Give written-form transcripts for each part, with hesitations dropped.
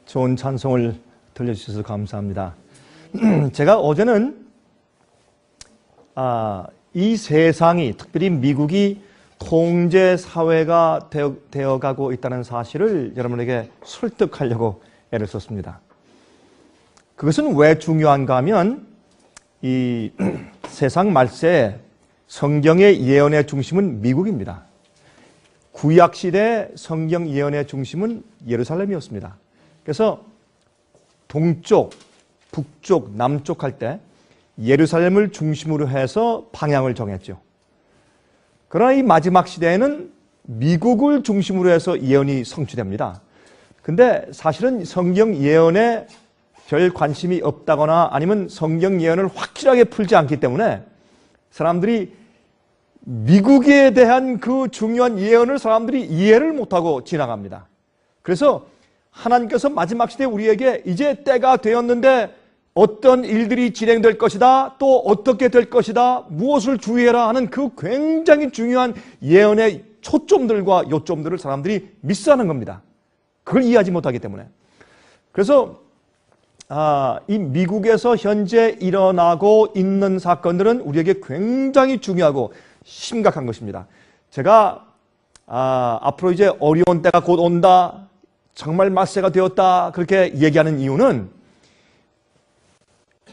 좋은 찬송을 들려주셔서 감사합니다. 제가 어제는 이 세상이, 특별히 미국이 통제사회가 되어가고 있다는 사실을 여러분에게 설득하려고 애를 썼습니다. 그것은 왜 중요한가 하면 이 세상 말세에 성경의 예언의 중심은 미국입니다. 구약시대 성경 예언의 중심은 예루살렘이었습니다. 그래서 동쪽, 북쪽, 남쪽 할 때 예루살렘을 중심으로 해서 방향을 정했죠. 그러나 이 마지막 시대에는 미국을 중심으로 해서 예언이 성취됩니다. 근데 사실은 성경 예언에 별 관심이 없다거나 아니면 성경 예언을 확실하게 풀지 않기 때문에 사람들이 미국에 대한 그 중요한 예언을 사람들이 이해를 못하고 지나갑니다. 그래서 하나님께서 마지막 시대에 우리에게 이제 때가 되었는데 어떤 일들이 진행될 것이다, 또 어떻게 될 것이다, 무엇을 주의해라 하는 그 굉장히 중요한 예언의 초점들과 요점들을 사람들이 미스하는 겁니다. 그걸 이해하지 못하기 때문에. 그래서 이 미국에서 현재 일어나고 있는 사건들은 우리에게 굉장히 중요하고 심각한 것입니다. 제가 앞으로 이제 어려운 때가 곧 온다, 정말 말세가 되었다 그렇게 얘기하는 이유는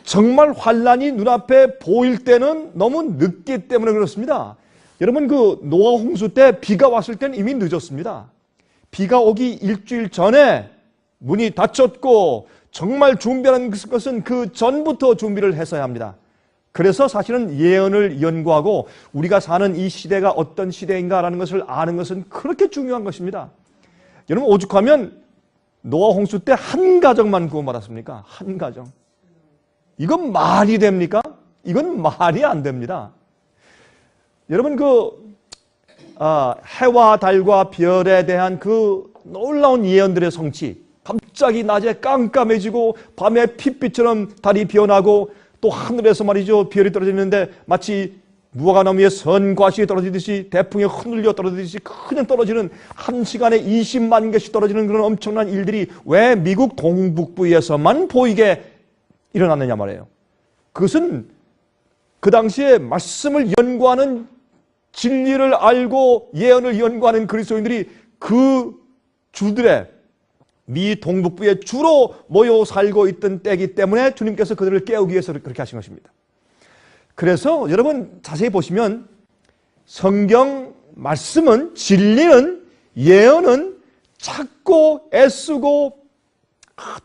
정말 환란이 눈앞에 보일 때는 너무 늦기 때문에 그렇습니다. 여러분, 그 노아 홍수 때 비가 왔을 때는 이미 늦었습니다. 비가 오기 일주일 전에 문이 닫혔고 정말 준비하는 것은 그 전부터 준비를 했어야 합니다. 그래서 사실은 예언을 연구하고 우리가 사는 이 시대가 어떤 시대인가라는 것을 아는 것은 그렇게 중요한 것입니다. 여러분, 오죽하면 노아 홍수 때 한 가정만 구원받았습니까? 한 가정. 이건 말이 됩니까? 이건 말이 안 됩니다. 여러분, 해와 달과 별에 대한 그 놀라운 예언들의 성취, 갑자기 낮에 깜깜해지고 밤에 핏빛처럼 달이 피어나고 또 하늘에서 말이죠, 별이 떨어지는데 마치 무화과나무에 선과실이 떨어지듯이 대풍에 흔들려 떨어지듯이 그냥 떨어지는, 한 시간에 20만 개씩 떨어지는 그런 엄청난 일들이 왜 미국 동북부에서만 보이게 일어났느냐 말이에요. 그것은 그 당시에 말씀을 연구하는, 진리를 알고 예언을 연구하는 그리스도인들이 그 주들의 미 동북부에 주로 모여 살고 있던 때이기 때문에 주님께서 그들을 깨우기 위해서 그렇게 하신 것입니다. 그래서 여러분 자세히 보시면 성경 말씀은, 진리는, 예언은 찾고 애쓰고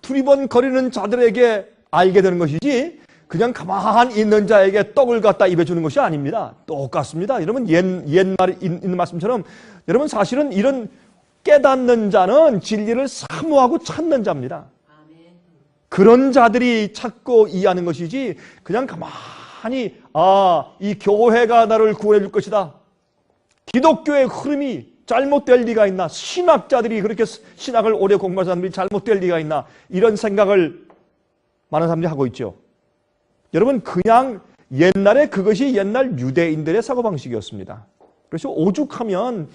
두리번거리는 자들에게 알게 되는 것이지 그냥 가만히 있는 자에게 떡을 갖다 입에 주는 것이 아닙니다. 똑같습니다. 여러분, 옛날에 있는 말씀처럼 여러분 사실은 이런 깨닫는 자는 진리를 사모하고 찾는 자입니다. 그런 자들이 찾고 이해하는 것이지 그냥 가만히 이 교회가 나를 구원해 줄 것이다, 기독교의 흐름이 잘못될 리가 있나, 신학자들이 그렇게 신학을 오래 공부한 사람들이 잘못될 리가 있나, 이런 생각을 많은 사람들이 하고 있죠. 여러분, 그냥 옛날에 그것이 옛날 유대인들의 사고방식이었습니다. 그래서 오죽하면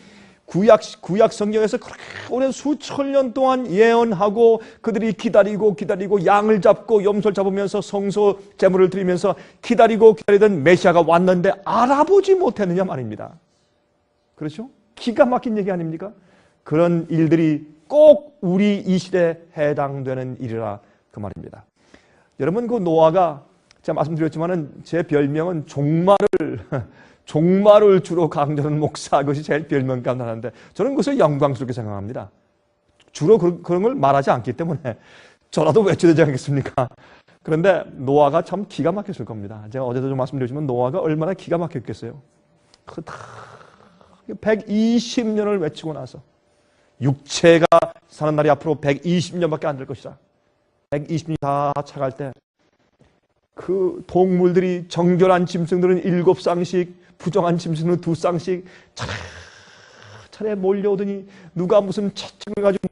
구약 성경에서 그렇게 오랜 수천 년 동안 예언하고 그들이 기다리고 양을 잡고 염소를 잡으면서 성소 제물을 드리면서 기다리던 메시아가 왔는데 알아보지 못했느냐 말입니다. 그렇죠? 기가 막힌 얘기 아닙니까? 그런 일들이 꼭 우리 이 시대에 해당되는 일이라 그 말입니다. 여러분, 그 노아가, 제가 말씀드렸지만은 제 별명은 종말을 주로 강조하는 목사, 그것이 제일 별명 가운데 하나인데 저는 그것을 영광스럽게 생각합니다. 주로 그런 걸 말하지 않기 때문에 저라도 외쳐야 되지 않겠습니까? 그런데 노아가 참 기가 막혔을 겁니다. 제가 어제도 좀 말씀드렸지만 노아가 얼마나 기가 막혔겠어요. 120년을 외치고 나서 육체가 사는 날이 앞으로 120년밖에 안 될 것이다. 120년이 다 차갈 때 그 동물들이, 정결한 짐승들은 7쌍씩, 부정한 짐승은 2쌍씩 차례 몰려오더니 누가 무슨 채찍을 가지고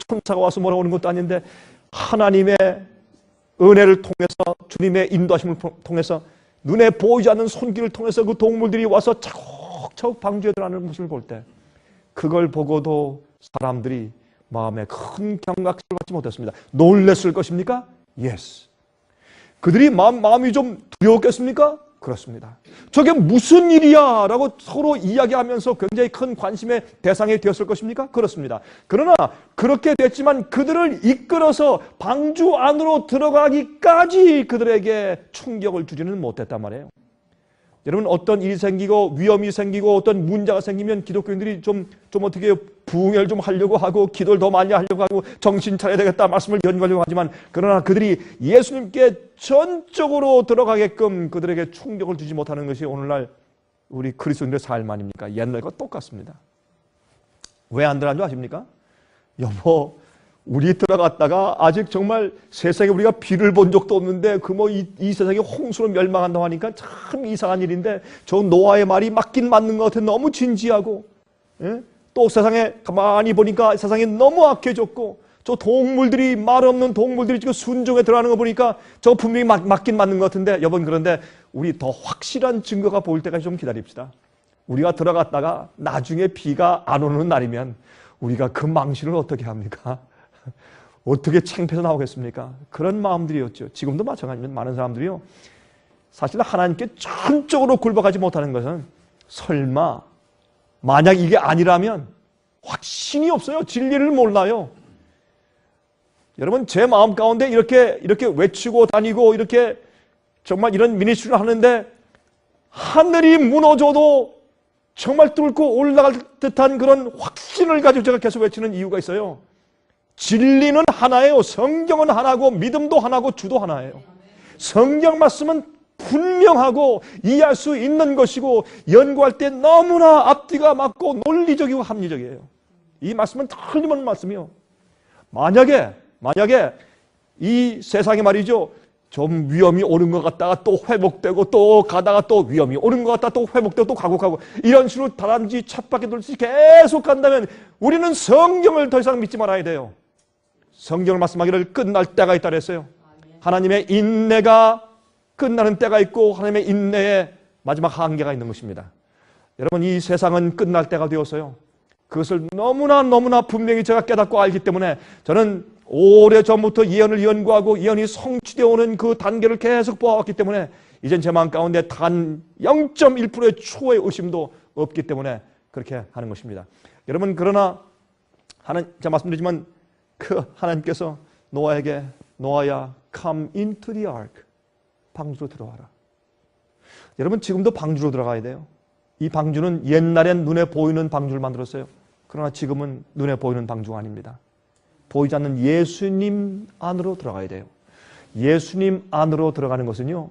천사가 와서 몰아오는 것도 아닌데 하나님의 은혜를 통해서, 주님의 인도하심을 통해서, 눈에 보이지 않는 손길을 통해서 그 동물들이 와서 차곡차곡 방주에 들어가는 모습을 볼 때 그걸 보고도 사람들이 마음에 큰 경각심을 받지 못했습니다. 놀랬을 것입니까? Yes. 그들이 마음이 좀 두려웠겠습니까? 그렇습니다. 저게 무슨 일이야? 라고 서로 이야기하면서 굉장히 큰 관심의 대상이 되었을 것입니까? 그렇습니다. 그러나 그렇게 됐지만 그들을 이끌어서 방주 안으로 들어가기까지 그들에게 충격을 주지는 못했단 말이에요. 여러분, 어떤 일이 생기고 위험이 생기고 어떤 문제가 생기면 기독교인들이 좀 어떻게 부흥회를 좀 하려고 하고 기도를 더 많이 하려고 하고 정신 차려야 되겠다 말씀을 연구하려고 하지만, 그러나 그들이 예수님께 전적으로 들어가게끔 그들에게 충격을 주지 못하는 것이 오늘날 우리 그리스도인들의 삶 아닙니까? 옛날과 똑같습니다. 왜 안 들어간 줄 아십니까? 여보, 우리 들어갔다가 아직 정말 세상에 우리가 비를 본 적도 없는데 이 세상이 홍수로 멸망한다고 하니까 참 이상한 일인데, 저 노아의 말이 맞긴 맞는 것 같아. 너무 진지하고, 예? 또 세상에 가만히 보니까 세상이 너무 악해졌고, 저 동물들이, 말 없는 동물들이 지금 순종에 들어가는 거 보니까 저 분명히 맞긴 맞는 것 같은데, 여러분, 그런데 우리 더 확실한 증거가 보일 때까지 좀 기다립시다. 우리가 들어갔다가 나중에 비가 안 오는 날이면 우리가 그 망신을 어떻게 합니까? 어떻게 창피해서 나오겠습니까? 그런 마음들이었죠. 지금도 마찬가지입니다. 많은 사람들이요, 사실 하나님께 전적으로 굴복하지 못하는 것은, 설마 만약 이게 아니라면 확신이 없어요. 진리를 몰라요. 여러분, 제 마음 가운데 이렇게 외치고 다니고 이렇게 정말 이런 미니스트리를 하는데, 하늘이 무너져도 정말 뚫고 올라갈 듯한 그런 확신을 가지고 제가 계속 외치는 이유가 있어요. 진리는 하나예요. 성경은 하나고 믿음도 하나고 주도 하나예요. 성경 말씀은 분명하고 이해할 수 있는 것이고, 연구할 때 너무나 앞뒤가 맞고 논리적이고 합리적이에요. 이 말씀은 틀림없는 말씀이요. 만약에 이 세상에 말이죠, 좀 위험이 오는 것 같다가 또 회복되고, 또 가다가 또 위험이 오는 것 같다가 또 회복되고 또 가고 이런 식으로 다람쥐 쳇바퀴 돌듯이 계속 간다면 우리는 성경을 더 이상 믿지 말아야 돼요. 성경을 말씀하기를 끝날 때가 있다 그랬어요. 하나님의 인내가 끝나는 때가 있고 하나님의 인내에 마지막 한계가 있는 것입니다. 여러분, 이 세상은 끝날 때가 되었어요. 그것을 너무나 분명히 제가 깨닫고 알기 때문에 저는 오래전부터 예언을 연구하고 예언이 성취되어 오는 그 단계를 계속 보아왔기 때문에 이젠 제 마음 가운데 단 0.1%의 초의 의심도 없기 때문에 그렇게 하는 것입니다. 여러분, 그러나 제가 말씀드리지만 하나님께서 노아에게, 노아야, come into the ark, 방주로 들어와라. 여러분, 지금도 방주로 들어가야 돼요. 이 방주는 옛날엔 눈에 보이는 방주를 만들었어요. 그러나 지금은 눈에 보이는 방주가 아닙니다. 보이지 않는 예수님 안으로 들어가야 돼요. 예수님 안으로 들어가는 것은요,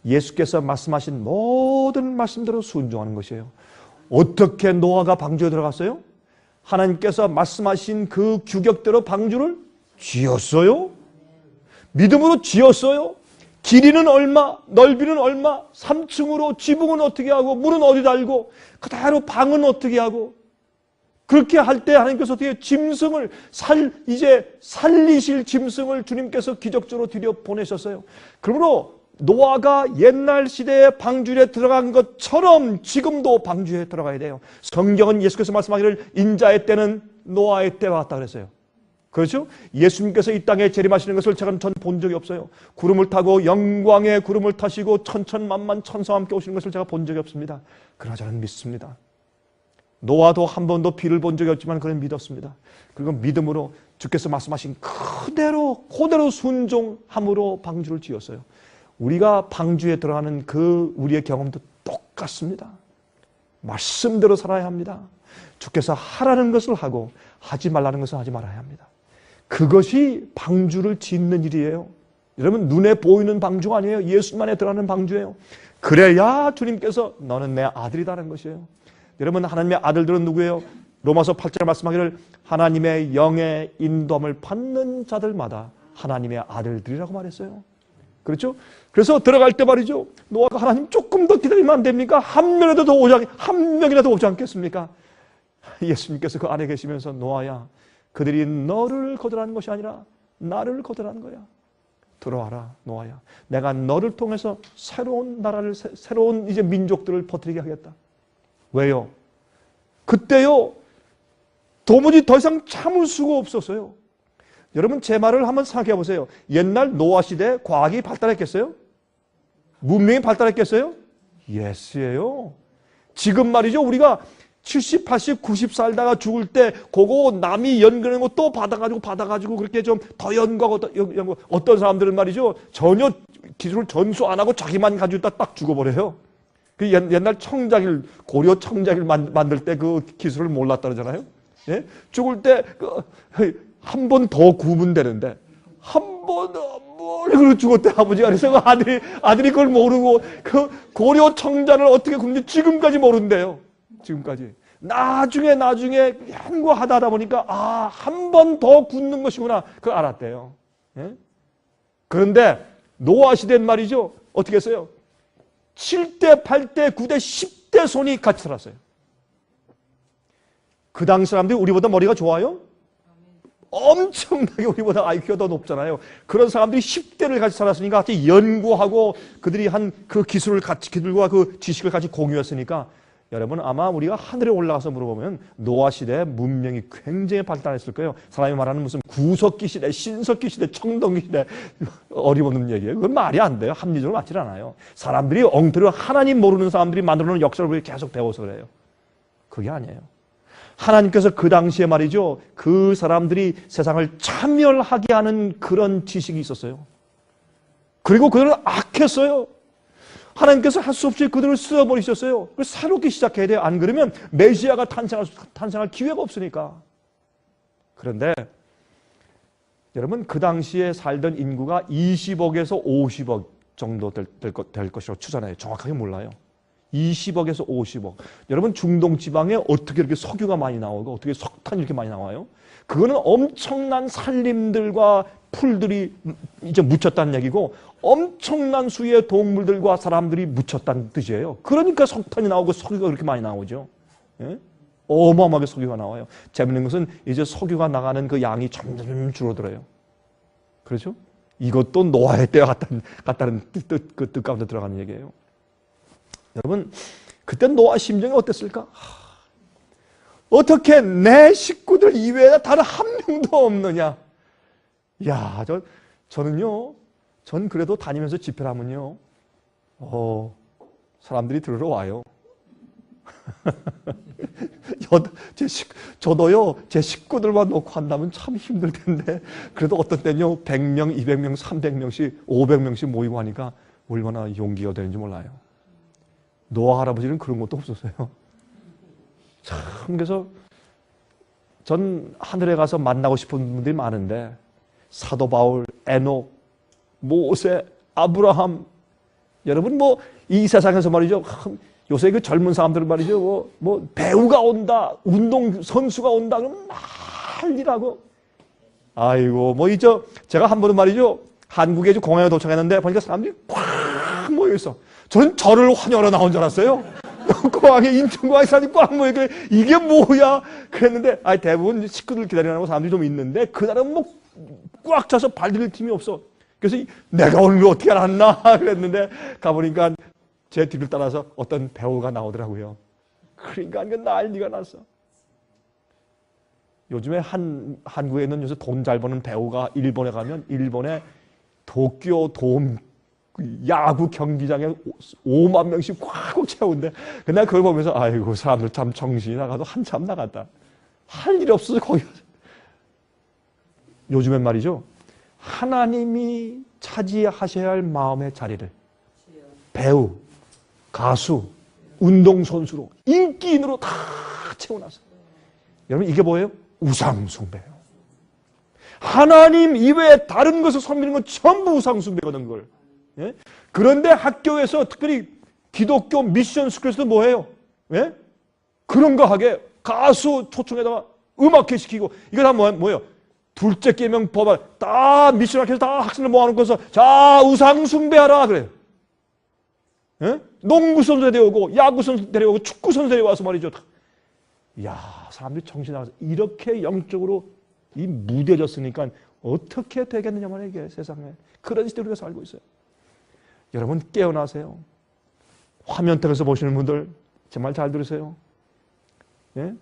예수께서 말씀하신 모든 말씀대로 순종하는 것이에요. 어떻게 노아가 방주에 들어갔어요? 하나님께서 말씀하신 그 규격대로 방주를 지었어요. 믿음으로 지었어요. 길이는 얼마, 넓이는 얼마, 3층으로 지붕은 어떻게 하고, 물은 어디 달고, 그대로 방은 어떻게 하고, 그렇게 할 때 하나님께서 어떻게 짐승을 이제 살리실 짐승을 주님께서 기적적으로 들여 보내셨어요. 그러므로 노아가 옛날 시대에 방주에 들어간 것처럼 지금도 방주에 들어가야 돼요. 성경은 예수께서 말씀하기를 인자의 때는 노아의 때와 같다 그랬어요. 그렇죠? 예수님께서 이 땅에 재림하시는 것을 전 본 적이 없어요. 구름을 타고 영광의 구름을 타시고 천천만만 천사와 함께 오시는 것을 제가 본 적이 없습니다. 그러나 저는 믿습니다. 노아도 한 번도 비를 본 적이 없지만 그는 믿었습니다. 그리고 믿음으로 주께서 말씀하신 그대로 순종함으로 방주를 지었어요. 우리가 방주에 들어가는 그 우리의 경험도 똑같습니다. 말씀대로 살아야 합니다. 주께서 하라는 것을 하고 하지 말라는 것을 하지 말아야 합니다. 그것이 방주를 짓는 일이에요. 여러분, 눈에 보이는 방주가 아니에요. 예수님 안에 들어가는 방주예요. 그래야 주님께서 너는 내 아들이다라는 것이에요. 여러분, 하나님의 아들들은 누구예요? 로마서 8절 말씀하기를 하나님의 영의 인도함을 받는 자들마다 하나님의 아들들이라고 말했어요. 그렇죠? 그래서 들어갈 때 말이죠, 노아가 하나님 조금 더 기다리면 안 됩니까? 한 명이라도 오지 않겠습니까? 예수님께서 그 안에 계시면서 노아야, 그들이 너를 거절하는 것이 아니라 나를 거절하는 거야. 들어와라, 노아야. 내가 너를 통해서 새로운 나라를, 새로운 이제 민족들을 퍼뜨리게 하겠다. 왜요? 그때요, 도무지 더 이상 참을 수가 없었어요. 여러분 제 말을 한번 생각해 보세요. 옛날 노아 시대에 과학이 발달했겠어요? 문명이 발달했겠어요? 예스예요. 지금 말이죠. 우리가 70, 80, 90 살다가 죽을 때 그거 남이 연구하는 거 또 받아가지고 그렇게 좀 더 연구하고 어떤 사람들은 말이죠. 전혀 기술을 전수 안 하고 자기만 가지고 있다 딱 죽어버려요. 그 옛날 청자기를 고려 청자기를 만들 때 그 기술을 몰랐다 그러잖아요. 예? 죽을 때 한 번 더 구우면 되는데 한 번 뭘 죽었대 아버지가. 그래서 아들이 그걸 모르고 그 고려 청자를 어떻게 굽는지 지금까지 모른대요. 지금까지. 나중에 연구하다 보니까 한 번 더 굽는 것이구나 그걸 알았대요. 예? 그런데 노아 시대는 말이죠. 어떻게 했어요? 7대, 8대, 9대, 10대 손이 같이 살았어요. 그 당시 사람들이 우리보다 머리가 좋아요? 엄청나게 우리보다 IQ가 더 높잖아요. 그런 사람들이 10대를 같이 살았으니까 같이 연구하고 그들이 한 그 기술을 같이, 그들과 그 지식을 같이 공유했으니까 여러분 아마 우리가 하늘에 올라가서 물어보면 노아 시대의 문명이 굉장히 발달했을 거예요. 사람이 말하는 무슨 구석기 시대, 신석기 시대, 청동기 시대 어림없는 얘기예요. 그건 말이 안 돼요. 합리적으로 맞지 않아요. 사람들이 엉터리로 하나님 모르는 사람들이 만들어놓은 역사를 우리가 계속 배워서 그래요. 그게 아니에요. 하나님께서 그 당시에 말이죠. 그 사람들이 세상을 차멸하게 하는 그런 지식이 있었어요. 그리고 그들은 악했어요. 하나님께서 할 수 없이 그들을 쓰어버리셨어요. 그래서 새롭게 시작해야 돼요. 안 그러면 메시아가 탄생할 기회가 없으니까. 그런데 여러분 그 당시에 살던 인구가 20억에서 50억 정도 될 것이라고 추산해요. 정확하게 몰라요. 20억에서 50억. 여러분 중동 지방에 어떻게 이렇게 석유가 많이 나오고 어떻게 석탄이 이렇게 많이 나와요? 그거는 엄청난 산림들과 풀들이 이제 묻혔다는 얘기고 엄청난 수의 동물들과 사람들이 묻혔다는 뜻이에요. 그러니까 석탄이 나오고 석유가 그렇게 많이 나오죠. 예? 어마어마하게 석유가 나와요. 재밌는 것은 이제 석유가 나가는 그 양이 점점 줄어들어요. 그렇죠? 이것도 노아의 때와 같다는 뜻 가운데 들어가는 얘기예요. 여러분 그때 노아 심정이 어땠을까? 어떻게 내 식구들 이외에 다른 한 명도 없느냐? 야, 전 그래도 다니면서 집회를 하면요, 사람들이 들으러 와요. 저도요, 제 식구들만 놓고 한다면 참 힘들 텐데, 그래도 어떤 때는요, 100명, 200명, 300명씩, 500명씩 모이고 하니까 얼마나 용기가 되는지 몰라요. 노아 할아버지는 그런 것도 없었어요. 참, 그래서 전 하늘에 가서 만나고 싶은 분들이 많은데, 사도 바울, 에녹, 모세, 아브라함, 여러분 이 세상에서 말이죠. 요새 그 젊은 사람들 말이죠. 배우가 온다, 운동 선수가 온다, 그러면 난리라고. 아이고, 제가 한 번은 말이죠. 한국에 공항에 도착했는데 보니까 사람들이 꽉 모여있어. 저는 저를 환영하러 나온 줄 알았어요. 공항에, 인천공항에 사람들이 꽉 모여있고, 이게 뭐야? 그랬는데, 대부분 식구들 기다리라고 사람들이 좀 있는데, 그날은 꽉 차서 발디딜 팀이 없어. 그래서 내가 오늘 어떻게 알았나? 그랬는데, 가보니까 제 뒤를 따라서 어떤 배우가 나오더라고요. 그러니까 난리가 났어. 요즘에 한국에 있는 요새 돈 잘 버는 배우가 일본에 가면 일본의 도쿄 돔 야구 경기장에 5만 명씩 꽉 채운데 그날 그걸 보면서 아이고 사람들 참 정신이 나가도 한참 나갔다. 할 일 없어서 거기 요즘엔 말이죠. 하나님이 차지하셔야 할 마음의 자리를 배우, 가수, 운동선수로 인기인으로 다 채워놨어요. 여러분 이게 뭐예요? 우상숭배예요. 하나님 이외에 다른 것을 섬기는 건 전부 우상숭배거든 그걸. 예? 그런데 학교에서 특별히 기독교 미션 스쿨에서도 뭐해요? 예? 그런 거 하게 가수 초청에다가 음악회 시키고 이거 다 뭐예요? 둘째 계명 법안 다 미션 학교에서 다 학생들 모아놓고서 자 우상숭배하라 그래요. 예? 농구 선수 데려오고 야구 선수 데려오고 축구 선수 데려와서 말이죠. 이야 사람들이 정신 나가서 이렇게 영적으로 이 무뎌졌으니까 어떻게 되겠느냐 말이에요. 이게 세상에 그런 시대에 우리가 살고 있어요. 여러분 깨어나세요. 화면통에서 보시는 분들 제 말 잘 들으세요. 예?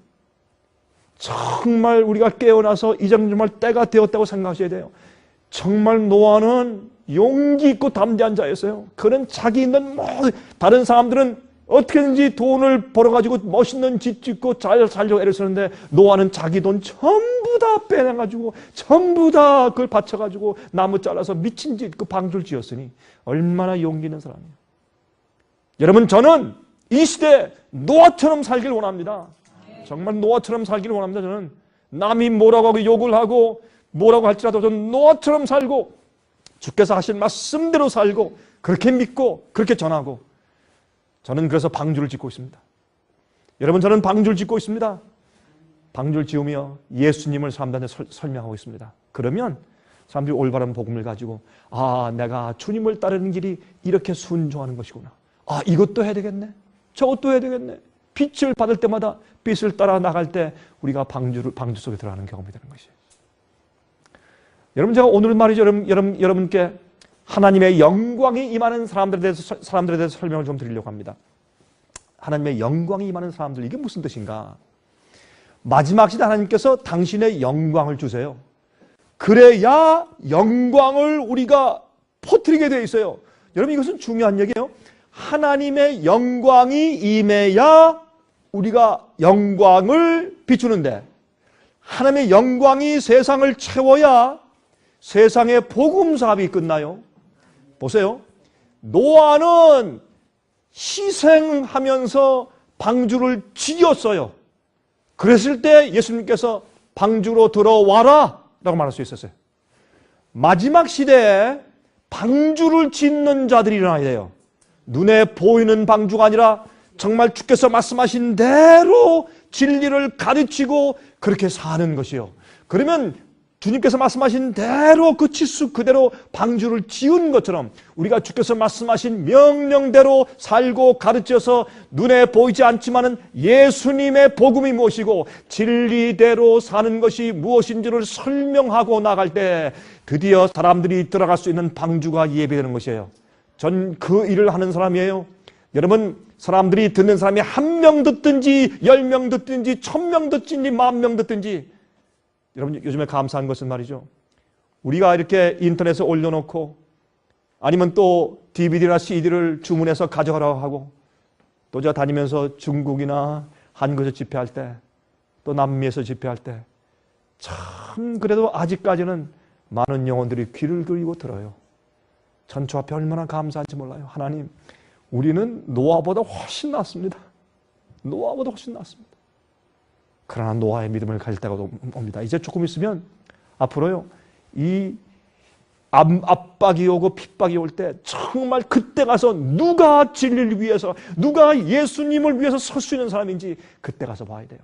정말 우리가 깨어나서 이제 정말 때가 되었다고 생각하셔야 돼요. 정말 노아는 용기 있고 담대한 자였어요. 그는 자기 있는 다른 사람들은 어떻게든지 돈을 벌어가지고 멋있는 집 짓고 잘 살려고 애를 쓰는데 노아는 자기 돈 전부 다 빼내가지고 전부 다 그걸 바쳐가지고 나무 잘라서 미친 짓 그 방주를 지었으니 얼마나 용기 있는 사람이에요. 여러분, 저는 이 시대에 노아처럼 살길 원합니다. 정말 노아처럼 살기를 원합니다. 저는 남이 뭐라고 하고 욕을 하고 뭐라고 할지라도 저는 노아처럼 살고 주께서 하신 말씀대로 살고 그렇게 믿고 그렇게 전하고, 저는 그래서 방주를 짓고 있습니다. 여러분, 저는 방주를 짓고 있습니다. 방주를 지으며 예수님을 사람들한테 설명하고 있습니다. 그러면 사람들이 올바른 복음을 가지고 내가 주님을 따르는 길이 이렇게 순종하는 것이구나. 이것도 해야 되겠네. 저것도 해야 되겠네. 빛을 받을 때마다 빛을 따라 나갈 때 우리가 방주 속에 들어가는 경험이 되는 것이에요. 여러분, 제가 오늘 말이죠. 여러분께 하나님의 영광이 임하는 사람들에 대해서 설명을 좀 드리려고 합니다. 하나님의 영광이 임하는 사람들, 이게 무슨 뜻인가? 마지막 시대 하나님께서 당신의 영광을 주세요. 그래야 영광을 우리가 퍼뜨리게 되어 있어요. 여러분, 이것은 중요한 얘기예요. 하나님의 영광이 임해야 우리가 영광을 비추는데, 하나님의 영광이 세상을 채워야 세상의 복음 사업이 끝나요. 보세요. 노아는 희생하면서 방주를 지었어요. 그랬을 때 예수님께서 방주로 들어와라 라고 말할 수 있었어요. 마지막 시대에 방주를 짓는 자들이 일어나야 돼요. 눈에 보이는 방주가 아니라 정말 주께서 말씀하신 대로 진리를 가르치고 그렇게 사는 것이요. 그러면 주님께서 말씀하신 대로 그 치수 그대로 방주를 지은 것처럼 우리가 주께서 말씀하신 명령대로 살고 가르쳐서 눈에 보이지 않지만은 예수님의 복음이 무엇이고 진리대로 사는 것이 무엇인지를 설명하고 나갈 때 드디어 사람들이 들어갈 수 있는 방주가 예배되는 것이에요. 전 그 일을 하는 사람이에요. 여러분, 사람들이 듣는 사람이 1명 듣든지 10명 듣든지 1000명 듣든지 10,000명 듣든지, 여러분, 요즘에 감사한 것은 말이죠, 우리가 이렇게 인터넷에 올려놓고 아니면 또 DVD나 CD를 주문해서 가져가라고 하고, 또 제가 다니면서 중국이나 한국에서 집회할 때, 또 남미에서 집회할 때 참 그래도 아직까지는 많은 영혼들이 귀를 기울이고 들어요. 전 저 앞에 얼마나 감사한지 몰라요. 하나님, 우리는 노아보다 훨씬 낫습니다. 노아보다 훨씬 낫습니다. 그러나 노아의 믿음을 가질 때가 옵니다. 이제 조금 있으면 앞으로요, 이 압박이 오고 핍박이 올 때 정말 그때 가서 누가 진리를 위해서, 누가 예수님을 위해서 설 수 있는 사람인지 그때 가서 봐야 돼요.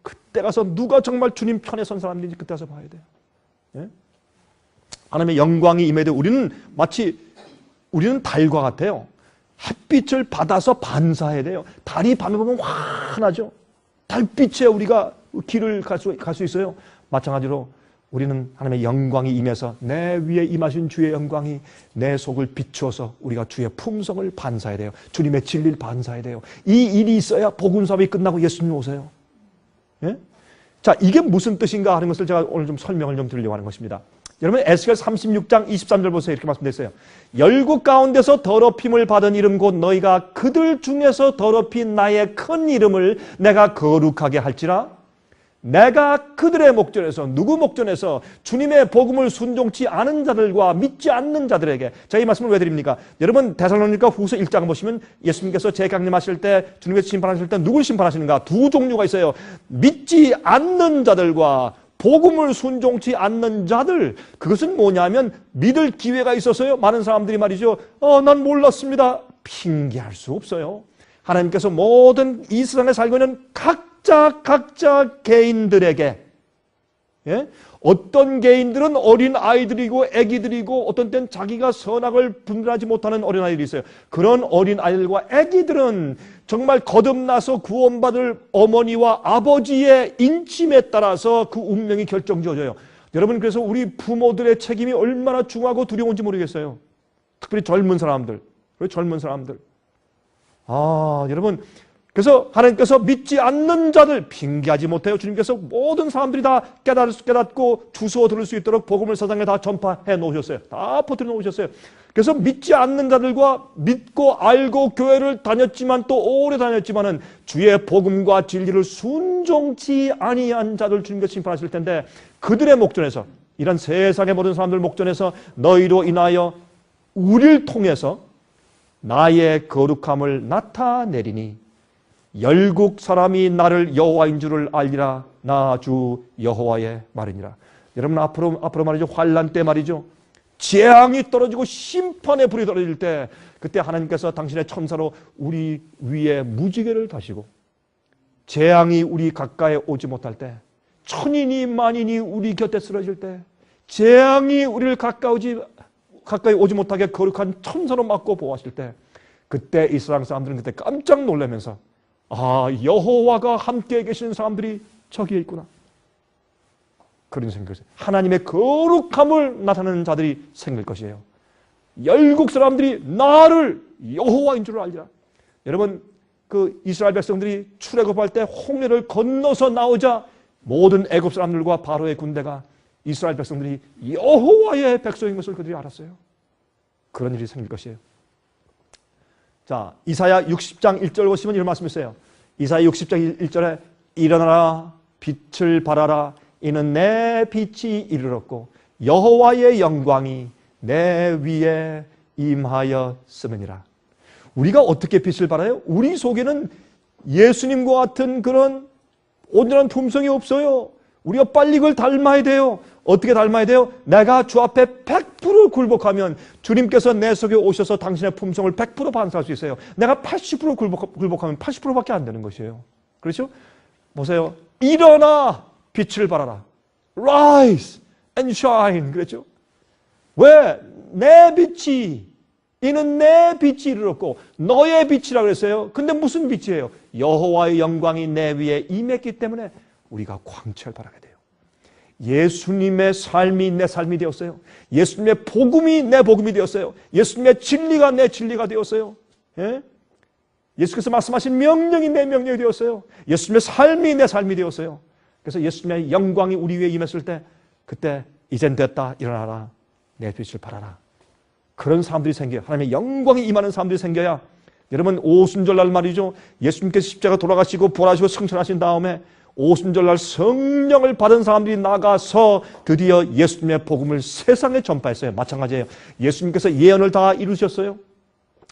그때 가서 누가 정말 주님 편에 선 사람인지 그때 가서 봐야 돼요. 예? 하나님의 영광이 임해도 우리는 달과 같아요. 햇빛을 받아서 반사해야 돼요. 달이 밤에 보면 환하죠. 달빛에 우리가 길을 갈 수 있어요. 마찬가지로 우리는 하나님의 영광이 임해서 내 위에 임하신 주의 영광이 내 속을 비추어서 우리가 주의 품성을 반사해야 돼요. 주님의 진리를 반사해야 돼요. 이 일이 있어야 복음 사업이 끝나고 예수님 오세요. 예? 자, 이게 무슨 뜻인가 하는 것을 제가 오늘 좀 설명을 좀 드리려고 하는 것입니다. 여러분, 에스겔 36장 23절 보세요. 이렇게 말씀되어 있어요. 열국 가운데서 더럽힘을 받은 이름 곧 너희가 그들 중에서 더럽힌 나의 큰 이름을 내가 거룩하게 할지라. 내가 그들의 목전에서, 누구 목전에서? 주님의 복음을 순종치 않은 자들과 믿지 않는 자들에게. 제가 이 말씀을 왜 드립니까? 여러분, 데살로니가 후서 1장 보시면 예수님께서 재강림하실 때, 주님께서 심판하실 때 누굴 심판하시는가? 두 종류가 있어요. 믿지 않는 자들과 복음을 순종치 않는 자들. 그것은 뭐냐면 믿을 기회가 있어서요, 많은 사람들이 말이죠, 난 몰랐습니다, 핑계할 수 없어요. 하나님께서 모든 이 세상에 살고 있는 각자 개인들에게, 예? 어떤 개인들은 어린 아이들이고 애기들이고 어떤 때는 자기가 선악을 분별하지 못하는 어린 아이들이 있어요. 그런 어린 아이들과 애기들은 정말 거듭나서 구원받을 어머니와 아버지의 인침에 따라서 그 운명이 결정지어져요. 여러분, 그래서 우리 부모들의 책임이 얼마나 중요하고 두려운지 모르겠어요. 특별히 젊은 사람들. 여러분, 그래서 하나님께서 믿지 않는 자들 핑계하지 못해요. 주님께서 모든 사람들이 다 깨닫고 주워 들을 수 있도록 복음을 세상에 다 전파해 놓으셨어요. 다 퍼뜨려 놓으셨어요. 그래서 믿지 않는 자들과 믿고 알고 교회를 다녔지만 또 오래 다녔지만은 주의 복음과 진리를 순종치 아니한 자들 주님께서 심판하실 텐데, 그들의 목전에서, 이런 세상의 모든 사람들 목전에서 너희로 인하여 우리를 통해서 나의 거룩함을 나타내리니 열국 사람이 나를 여호와인 줄을 알리라. 나 주 여호와의 말이니라. 여러분, 앞으로 말이죠, 환란 때 말이죠, 재앙이 떨어지고 심판의 불이 떨어질 때, 그때 하나님께서 당신의 천사로 우리 위에 무지개를 다시고 재앙이 우리 가까이 오지 못할 때, 천인이 만인이 우리 곁에 쓰러질 때, 재앙이 우리를 가까이 오지 못하게 거룩한 천사로 막고 보호하실 때, 그때 이스라엘 사람들은 그때 깜짝 놀라면서, 아, 여호와가 함께 계시는 사람들이 저기에 있구나, 그런 생각이 있어요. 하나님의 거룩함을 나타내는 자들이 생길 것이에요. 열국 사람들이 나를 여호와인 줄 알리라. 여러분, 그 이스라엘 백성들이 출애굽할 때 홍해를 건너서 나오자 모든 애굽 사람들과 바로의 군대가 이스라엘 백성들이 여호와의 백성인 것을 그들이 알았어요. 그런 일이 생길 것이에요. 자, 이사야 60장 1절 보시면 이런 말씀이 있어요. 이사야 60장 1절에 일어나라, 빛을 발하라. 이는 내 빛이 이르렀고 여호와의 영광이 내 위에 임하였음이니라. 우리가 어떻게 빛을 발하요? 우리 속에는 예수님과 같은 그런 온전한 품성이 없어요. 우리가 빨리 그걸 닮아야 돼요. 어떻게 닮아야 돼요? 내가 주 앞에 100% 굴복하면 주님께서 내 속에 오셔서 당신의 품성을 100% 반사할 수 있어요. 내가 80% 굴복하면 80%밖에 안 되는 것이에요. 그렇죠? 보세요. 일어나, 빛을 발하라. Rise and shine. 그랬죠? 왜? 내 빛이, 이는 내 빛이 이르렀고 너의 빛이라고 그랬어요. 근데 무슨 빛이에요? 여호와의 영광이 내 위에 임했기 때문에 우리가 광채를 발하게 돼요. 예수님의 삶이 내 삶이 되었어요. 예수님의 복음이 내 복음이 되었어요. 예수님의 진리가 내 진리가 되었어요. 예? 예수께서 말씀하신 명령이 내 명령이 되었어요. 예수님의 삶이 내 삶이 되었어요. 그래서 예수님의 영광이 우리 위에 임했을 때, 그때 이젠 됐다, 일어나라, 내 빛을 발하라. 그런 사람들이 생겨요. 하나님의 영광이 임하는 사람들이 생겨야, 여러분, 오순절날 말이죠, 예수님께서 십자가 돌아가시고 부활하시고 승천하신 다음에 오순절날 성령을 받은 사람들이 나가서 드디어 예수님의 복음을 세상에 전파했어요. 마찬가지예요. 예수님께서 예언을 다 이루셨어요.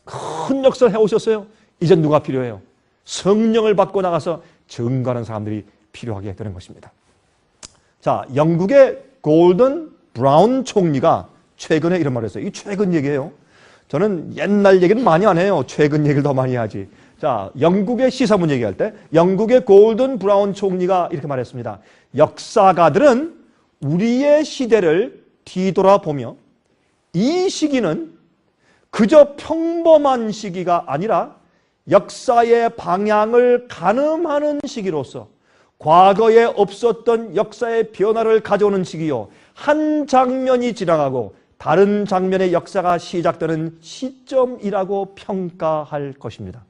큰 역사를 해오셨어요. 이제 누가 필요해요? 성령을 받고 나가서 증거하는 사람들이 필요하게 되는 것입니다. 자, 영국의 골든 브라운 총리가 최근에 이런 말을 했어요. 이 최근 얘기예요. 저는 옛날 얘기는 많이 안 해요. 최근 얘기를 더 많이 하지. 자, 영국의 시사문 얘기할 때 영국의 골든 브라운 총리가 이렇게 말했습니다. 역사가들은 우리의 시대를 뒤돌아보며 이 시기는 그저 평범한 시기가 아니라 역사의 방향을 가늠하는 시기로서 과거에 없었던 역사의 변화를 가져오는 시기요, 한 장면이 지나가고 다른 장면의 역사가 시작되는 시점이라고 평가할 것입니다.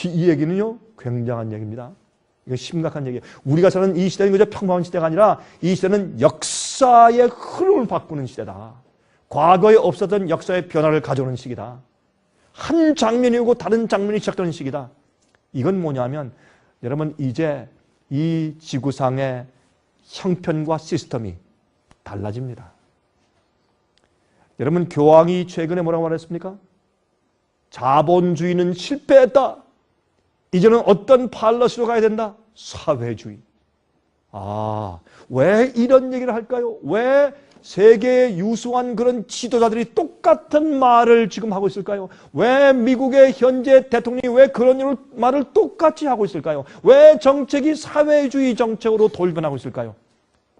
이 얘기는요, 굉장한 얘기입니다. 이거 심각한 얘기예요. 우리가 사는 이 시대는 그저 평범한 시대가 아니라 이 시대는 역사의 흐름을 바꾸는 시대다. 과거에 없었던 역사의 변화를 가져오는 시기다. 한 장면이 오고 다른 장면이 시작되는 시기다. 이건 뭐냐면, 여러분, 이제 이 지구상의 형편과 시스템이 달라집니다. 여러분, 교황이 최근에 뭐라고 말했습니까? 자본주의는 실패했다. 이제는 어떤 팔러시로 가야 된다? 사회주의. 아, 왜 이런 얘기를 할까요? 왜 세계의 유수한 그런 지도자들이 똑같은 말을 지금 하고 있을까요? 왜 미국의 현재 대통령이 왜 그런 말을 똑같이 하고 있을까요? 왜 정책이 사회주의 정책으로 돌변하고 있을까요?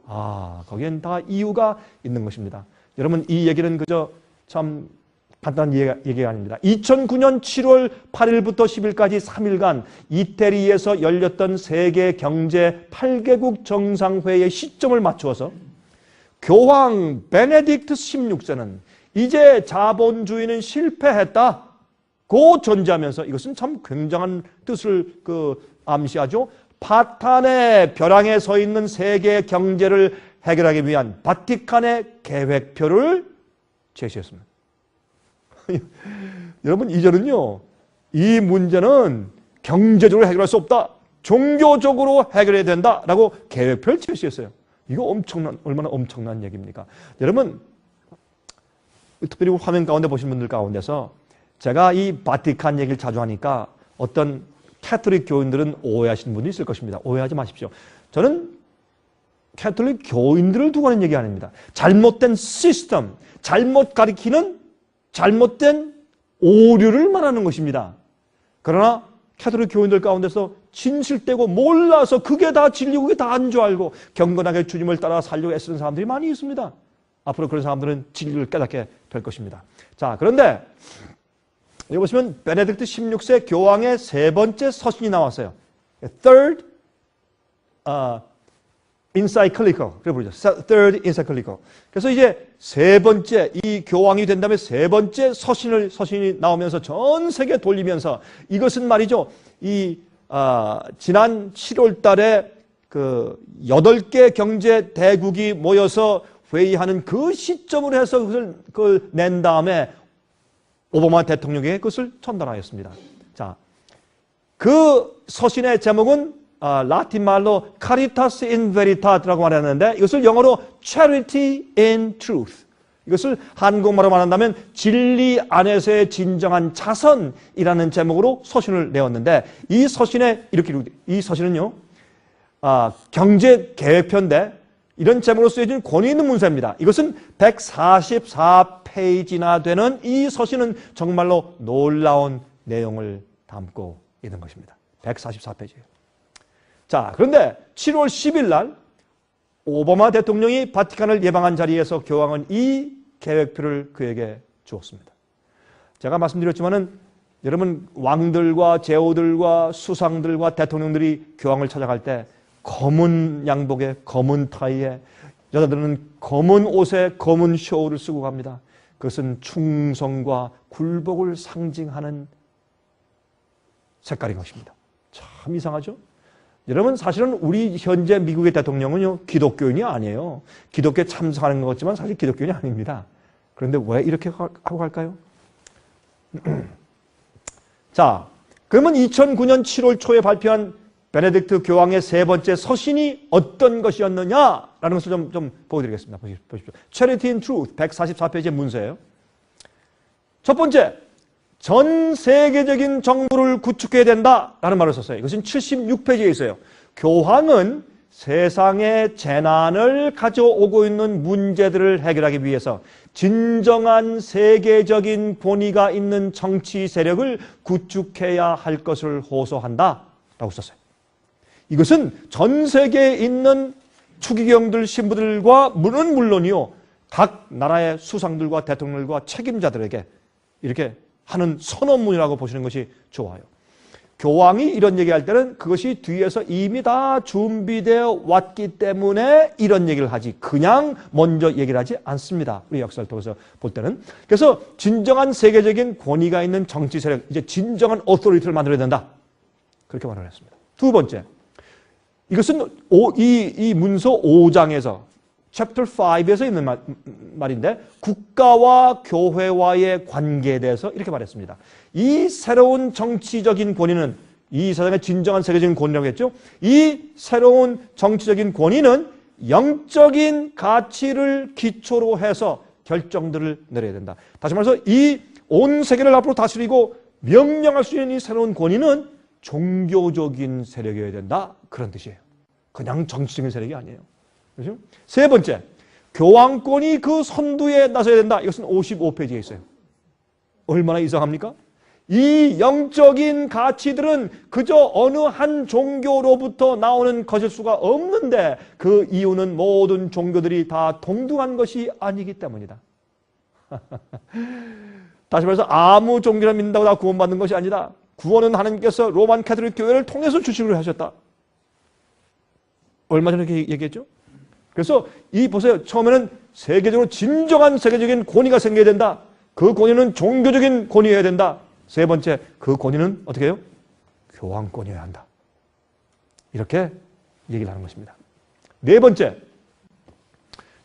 아, 거기엔 다 이유가 있는 것입니다. 여러분, 이 얘기는 그저 참 간단한 얘기가 아닙니다. 2009년 7월 8일부터 10일까지 3일간 이태리에서 열렸던 세계 경제 8개국 정상회의 시점을 맞추어서 교황 베네딕트 16세는 이제 자본주의는 실패했다. 전제하면서 이것은 참 굉장한 뜻을 암시하죠. 바탄의 벼랑에 서 있는 세계 경제를 해결하기 위한 바티칸의 계획표를 제시했습니다. 여러분, 이제는요, 이 문제는 경제적으로 해결할 수 없다. 종교적으로 해결해야 된다라고 계획표를 제시했어요. 이거 얼마나 엄청난 얘기입니까? 여러분, 특별히 화면 가운데 보신 분들 가운데서 제가 이 바티칸 얘기를 자주 하니까 어떤 캐톨릭 교인들은 오해하시는 분이 있을 것입니다. 오해하지 마십시오. 저는 캐톨릭 교인들을 두고 하는 얘기 아닙니다. 잘못된 시스템, 잘못 가리키는 잘못된 오류를 말하는 것입니다. 그러나 캐톨릭 교인들 가운데서 진실되고 몰라서 그게 다 진리고 그게 다인 줄 알고 경건하게 주님을 따라 살려고 애쓰는 사람들이 많이 있습니다. 앞으로 그런 사람들은 진리를 깨닫게 될 것입니다. 자, 그런데 여기 보시면 베네딕트 16세 교황의 세 번째 서신이 나왔어요. Third Encyclical. 그래 부르죠. Third Encyclical. 그래서 이제 세 번째, 이 교황이 된 다음에 세 번째 서신이 나오면서 전 세계 돌리면서 이것은 말이죠. 지난 7월 달에 8개 경제 대국이 모여서 회의하는 그 시점으로 해서 그걸 낸 다음에 오바마 대통령에게 그것을 전달하였습니다. 자, 그 서신의 제목은 라틴 말로 Caritas in Veritat라고 말했는데 이것을 영어로 Charity in Truth. 이것을 한국말로 말한다면 진리 안에서의 진정한 자선이라는 제목으로 서신을 내었는데 이 서신은요, 경제 계획표인데 이런 제목으로 쓰여진 권위 있는 문서입니다. 이것은 144페이지나 되는 이 서신은 정말로 놀라운 내용을 담고 있는 것입니다. 144페이지예요. 자, 그런데 7월 10일 날 오바마 대통령이 바티칸을 예방한 자리에서 교황은 이 계획표를 그에게 주었습니다. 제가 말씀드렸지만은 여러분, 왕들과 제후들과 수상들과 대통령들이 교황을 찾아갈 때 검은 양복에 검은 타이에 여자들은 검은 옷에 검은 쇼를 쓰고 갑니다. 그것은 충성과 굴복을 상징하는 색깔인 것입니다. 참 이상하죠? 여러분, 사실은 우리 현재 미국의 대통령은요, 기독교인이 아니에요. 기독교에 참석하는 것 같지만 사실 기독교인이 아닙니다. 그런데 왜 이렇게 하고 갈까요? 자, 그러면 2009년 7월 초에 발표한 베네딕트 교황의 세 번째 서신이 어떤 것이었느냐라는 것을 좀 보여드리겠습니다. 보십시오. Charity in Truth 144페이지의 문서예요. 첫 번째, 전 세계적인 정부를 구축해야 된다라는 말을 썼어요. 이것은 76페이지에 있어요. 교황은 세상의 재난을 가져오고 있는 문제들을 해결하기 위해서 진정한 세계적인 권위가 있는 정치 세력을 구축해야 할 것을 호소한다라고 썼어요. 이것은 전 세계에 있는 추기경들, 신부들과 물론이요, 각 나라의 수상들과 대통령들과 책임자들에게 이렇게 하는 선언문이라고 보시는 것이 좋아요. 교황이 이런 얘기할 때는 그것이 뒤에서 이미 다 준비되어 왔기 때문에 이런 얘기를 하지 그냥 먼저 얘기를 하지 않습니다. 우리 역사를 통해서 볼 때는. 그래서 진정한 세계적인 권위가 있는 정치 세력, 이제 진정한 어토리티를 만들어야 된다. 그렇게 말을 했습니다. 두 번째, 이것은 이 문서 5장에서 Chapter 5에서 있는 말인데 국가와 교회와의 관계에 대해서 이렇게 말했습니다. 이 새로운 정치적인 권위는 이 세상의 진정한 세계적인 권위라고 했죠. 이 새로운 정치적인 권위는 영적인 가치를 기초로 해서 결정들을 내려야 된다. 다시 말해서 이 온 세계를 앞으로 다스리고 명령할 수 있는 이 새로운 권위는 종교적인 세력이어야 된다. 그런 뜻이에요. 그냥 정치적인 세력이 아니에요. 그렇죠? 세 번째, 교황권이 그 선두에 나서야 된다. 이것은 55페이지에 있어요. 얼마나 이상합니까? 이 영적인 가치들은 그저 어느 한 종교로부터 나오는 것일 수가 없는데 그 이유는 모든 종교들이 다 동등한 것이 아니기 때문이다. 다시 말해서 아무 종교를 믿는다고 다 구원받는 것이 아니다. 구원은 하나님께서 로만 카톨릭 교회를 통해서 주시기로 하셨다. 얼마 전에 얘기했죠? 그래서 보세요. 처음에는 세계적으로 진정한 세계적인 권위가 생겨야 된다. 그 권위는 종교적인 권위여야 된다. 세 번째, 그 권위는 어떻게 해요? 교황권이어야 한다. 이렇게 얘기를 하는 것입니다. 네 번째,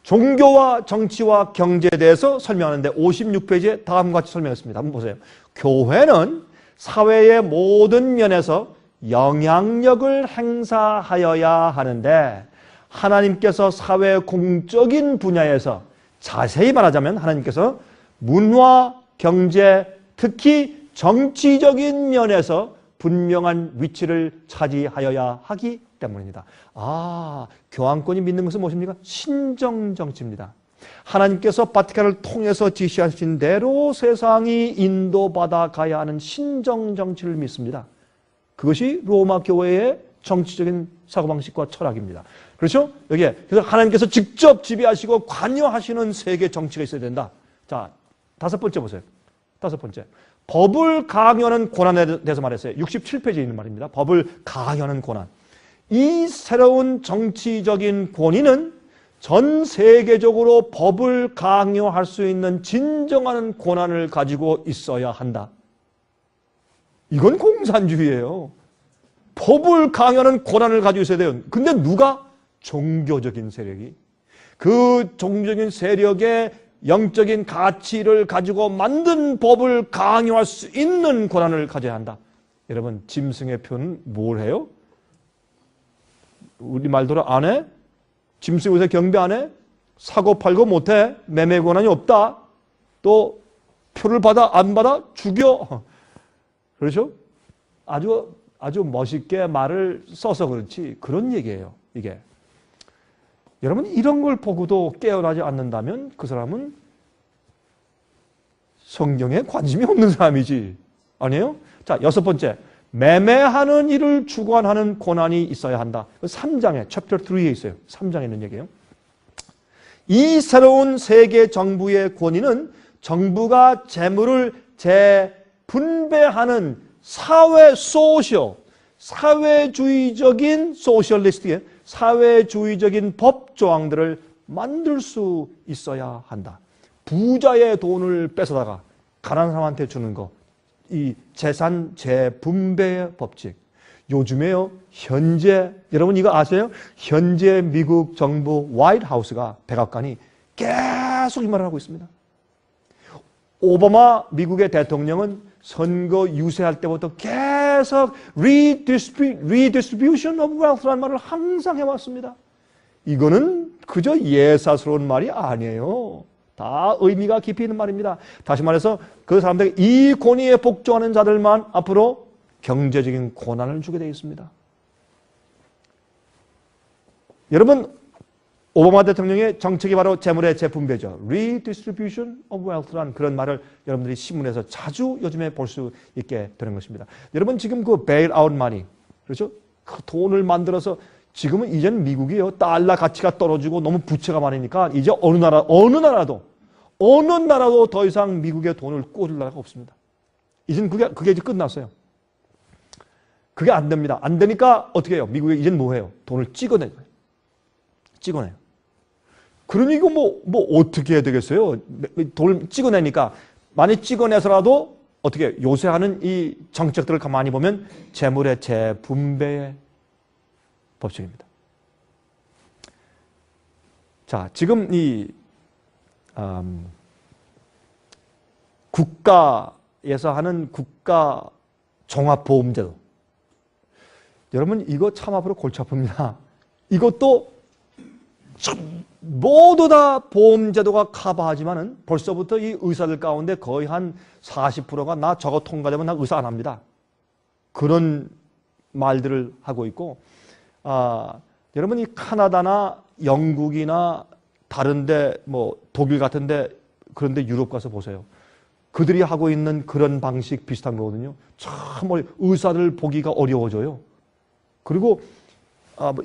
종교와 정치와 경제에 대해서 설명하는데 56페이지에 다음과 같이 설명했습니다. 한번 보세요. 교회는 사회의 모든 면에서 영향력을 행사하여야 하는데 하나님께서 사회 공적인 분야에서 자세히 말하자면 하나님께서 문화, 경제, 특히 정치적인 면에서 분명한 위치를 차지하여야 하기 때문입니다. 교황권이 믿는 것은 무엇입니까? 신정정치입니다. 하나님께서 바티칸을 통해서 지시하신 대로 세상이 인도받아 가야 하는 신정정치를 믿습니다. 그것이 로마 교회의 정치적인 사고방식과 철학입니다. 그렇죠? 여기에 그래서 하나님께서 직접 지배하시고 관여하시는 세계 정치가 있어야 된다. 자, 다섯 번째 보세요. 다섯 번째. 법을 강요하는 권한에 대해서 말했어요. 67페이지에 있는 말입니다. 법을 강요하는 권한. 이 새로운 정치적인 권위는 전 세계적으로 법을 강요할 수 있는 진정한 권한을 가지고 있어야 한다. 이건 공산주의예요. 법을 강요하는 권한을 가지고 있어야 돼요. 근데 누가? 종교적인 세력이. 그 종교적인 세력의 영적인 가치를 가지고 만든 법을 강요할 수 있는 권한을 가져야 한다. 여러분, 짐승의 표는 뭘 해요? 우리 말대로 안 해? 짐승 요새 경배 안 해? 사고 팔고 못해? 매매 권한이 없다? 또 표를 받아 안 받아? 죽여? 그렇죠? 아주 멋있게 말을 써서 그렇지 그런 얘기예요. 이게. 여러분, 이런 걸 보고도 깨어나지 않는다면 그 사람은 성경에 관심이 없는 사람이지. 아니에요? 자, 여섯 번째. 매매하는 일을 주관하는 권한이 있어야 한다. 3장에, 챕터 3에 있어요. 3장에 있는 얘기예요. 이 새로운 세계 정부의 권위는 정부가 재물을 재분배하는 사회주의적인 소셜리스트의 사회주의적인 법 조항들을 만들 수 있어야 한다. 부자의 돈을 뺏어다가 가난한 사람한테 주는 거, 이 재산 재분배의 법칙. 요즘에요, 현재 여러분 이거 아세요? 현재 미국 정부 화이트하우스가 백악관이 계속 이 말을 하고 있습니다. 오바마 미국의 대통령은 선거 유세할 때부터 계속 redistribution of wealth라는 말을 항상 해왔습니다. 이거는 그저 예사스러운 말이 아니에요. 다 의미가 깊이 있는 말입니다. 다시 말해서 그 사람들에게 이 권위에 복종하는 자들만 앞으로 경제적인 고난을 주게 되어 있습니다. 여러분, 오바마 대통령의 정책이 바로 재물의 재분배죠. Redistribution of wealth라는 그런 말을 여러분들이 신문에서 자주 요즘에 볼 수 있게 되는 것입니다. 여러분, 지금 그 bailout money, 그렇죠? 그 돈을 만들어서 지금은 이제는 미국이요, 달러 가치가 떨어지고 너무 부채가 많으니까 이제 어느 나라도 더 이상 미국의 돈을 꽂을 나라가 없습니다. 이제는 그게 이제 끝났어요. 그게 안 됩니다. 안 되니까 어떻게 해요? 미국이 이제는 뭐 해요? 돈을 찍어내요. 그러니 이거 뭐 어떻게 해야 되겠어요? 돈을 찍어내니까 많이 찍어내서라도 어떻게 요새 하는 이 정책들을 가만히 보면 재물의 재분배의 법칙입니다. 자, 지금 이 국가에서 하는 국가 종합보험제도, 여러분 이거 참 앞으로 골치 아픕니다. 이것도 모두 다 보험제도가 커버하지만은 벌써부터 이 의사들 가운데 거의 한 40%가 나 저거 통과되면 나 의사 안 합니다. 그런 말들을 하고 있고, 여러분 이 캐나다나 영국이나 다른데 뭐 독일 같은데 그런데 유럽 가서 보세요. 그들이 하고 있는 그런 방식 비슷한 거거든요. 참 의사들 보기가 어려워져요. 그리고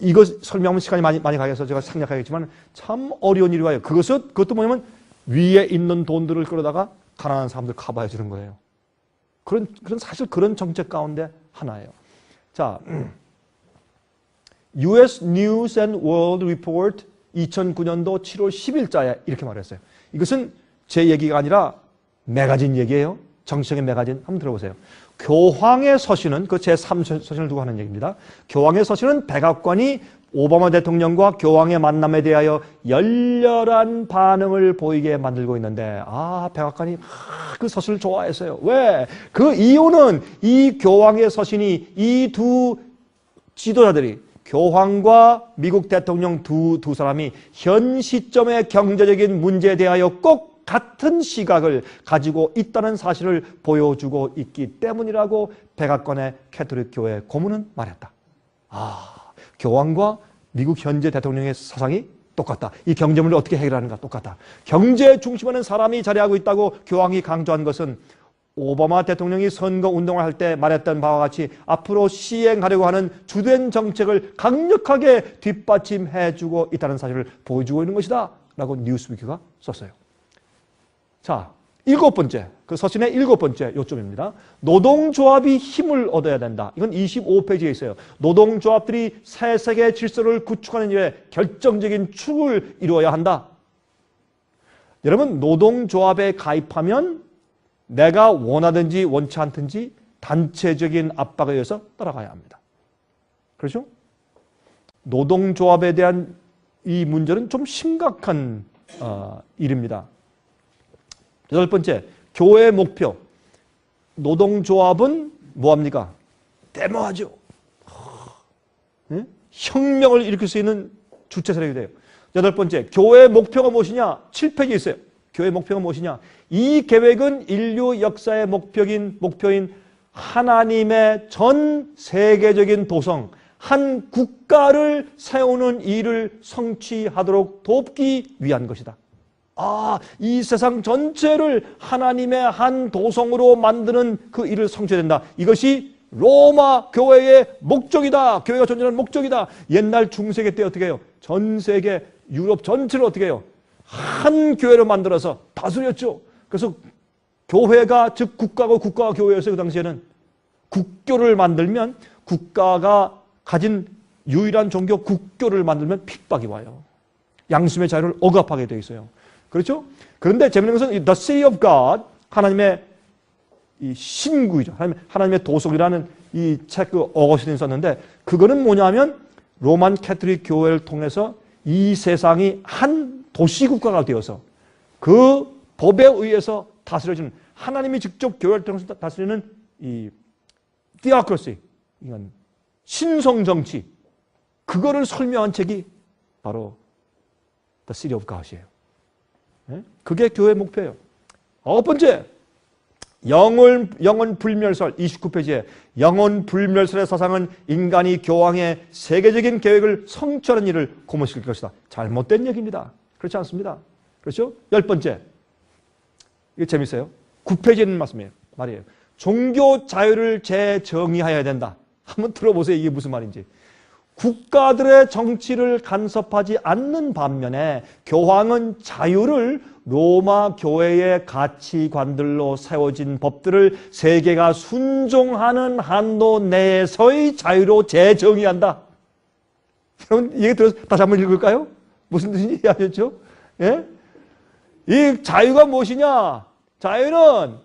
이거 설명하면 시간이 많이 가겠어서 제가 생략하겠지만 참 어려운 일이 와요. 그것도 뭐냐면 위에 있는 돈들을 끌어다가 가난한 사람들 커버해 주는 거예요. 사실 그런 정책 가운데 하나예요. 자, US News and World Report 2009년도 7월 10일자에 이렇게 말했어요. 이것은 제 얘기가 아니라 매거진 얘기예요. 정치적인 매거진 한번 들어보세요. 교황의 서신은 그 제3서신을 두고 하는 얘기입니다. 교황의 서신은 백악관이 오바마 대통령과 교황의 만남에 대하여 열렬한 반응을 보이게 만들고 있는데 백악관이 그 서신을 좋아했어요. 왜? 그 이유는 이 교황의 서신이 이 두 지도자들이 교황과 미국 대통령 두 사람이 현 시점의 경제적인 문제에 대하여 꼭 같은 시각을 가지고 있다는 사실을 보여주고 있기 때문이라고 백악관의 캐톨릭 교회 고문은 말했다. 교황과 미국 현재 대통령의 사상이 똑같다. 이 경제 문제를 어떻게 해결하는가 똑같다. 경제에 중심하는 사람이 자리하고 있다고 교황이 강조한 것은 오바마 대통령이 선거 운동을 할 때 말했던 바와 같이 앞으로 시행하려고 하는 주된 정책을 강력하게 뒷받침해주고 있다는 사실을 보여주고 있는 것이다 라고 뉴스위크가 썼어요. 자, 7번째, 그 서신의 7번째 요점입니다. 노동조합이 힘을 얻어야 된다. 이건 25페이지에 있어요. 노동조합들이 새 세계 질서를 구축하는 일에 결정적인 축을 이루어야 한다. 여러분, 노동조합에 가입하면 내가 원하든지 원치 않든지 단체적인 압박에 의해서 따라가야 합니다. 그렇죠? 노동조합에 대한 이 문제는 좀 심각한 일입니다. 8번째, 교회의 목표. 노동조합은 뭐합니까? 데모하죠. 혁명을 일으킬 수 있는 주체 세력이 돼요. 8번째, 교회의 목표가 무엇이냐? 7페이지에 있어요. 교회의 목표가 무엇이냐? 이 계획은 인류 역사의 목표인 하나님의 전 세계적인 도성, 한 국가를 세우는 일을 성취하도록 돕기 위한 것이다. 이 세상 전체를 하나님의 한 도성으로 만드는 그 일을 성취해야 된다. 이것이 로마 교회의 목적이다. 교회가 존재하는 목적이다. 옛날 중세기 때 어떻게 해요? 전 세계 유럽 전체를 어떻게 해요? 한 교회를 만들어서 다스렸죠. 그래서 교회가 즉 국가가 교회였어요. 그 당시에는 국교를 만들면 국가가 가진 유일한 종교 국교를 만들면 핍박이 와요. 양심의 자유를 억압하게 돼 있어요. 그렇죠? 그런데 재밌는 것은 The City of God, 하나님의 이 신구이죠. 하나님의 도성이라는 이 책 어거스틴이 썼는데 그거는 뭐냐면 로만 캐톨릭 교회를 통해서 이 세상이 한 도시국가가 되어서 그 법에 의해서 다스려지는 하나님이 직접 교회를 통해서 다스리는 이 theocracy, 이건 신성정치, 그거를 설명한 책이 바로 The City of God이에요. 그게 교회의 목표예요. 9번째, 영혼 불멸설 29페이지에 영혼 불멸설의 사상은 인간이 교황의 세계적인 계획을 성취하는 일을 고문시킬 것이다. 잘못된 얘기입니다. 그렇지 않습니다. 그렇죠? 10번째, 이게 재밌어요. 9페이지에 있는 말이에요. 종교 자유를 재정의해야 된다. 한번 들어보세요. 이게 무슨 말인지. 국가들의 정치를 간섭하지 않는 반면에 교황은 자유를 로마 교회의 가치관들로 세워진 법들을 세계가 순종하는 한도 내에서의 자유로 재정의한다. 여러분, 얘기 들어서 다시 한번 읽을까요? 무슨 뜻인지 이해하셨죠? 예? 이 자유가 무엇이냐? 자유는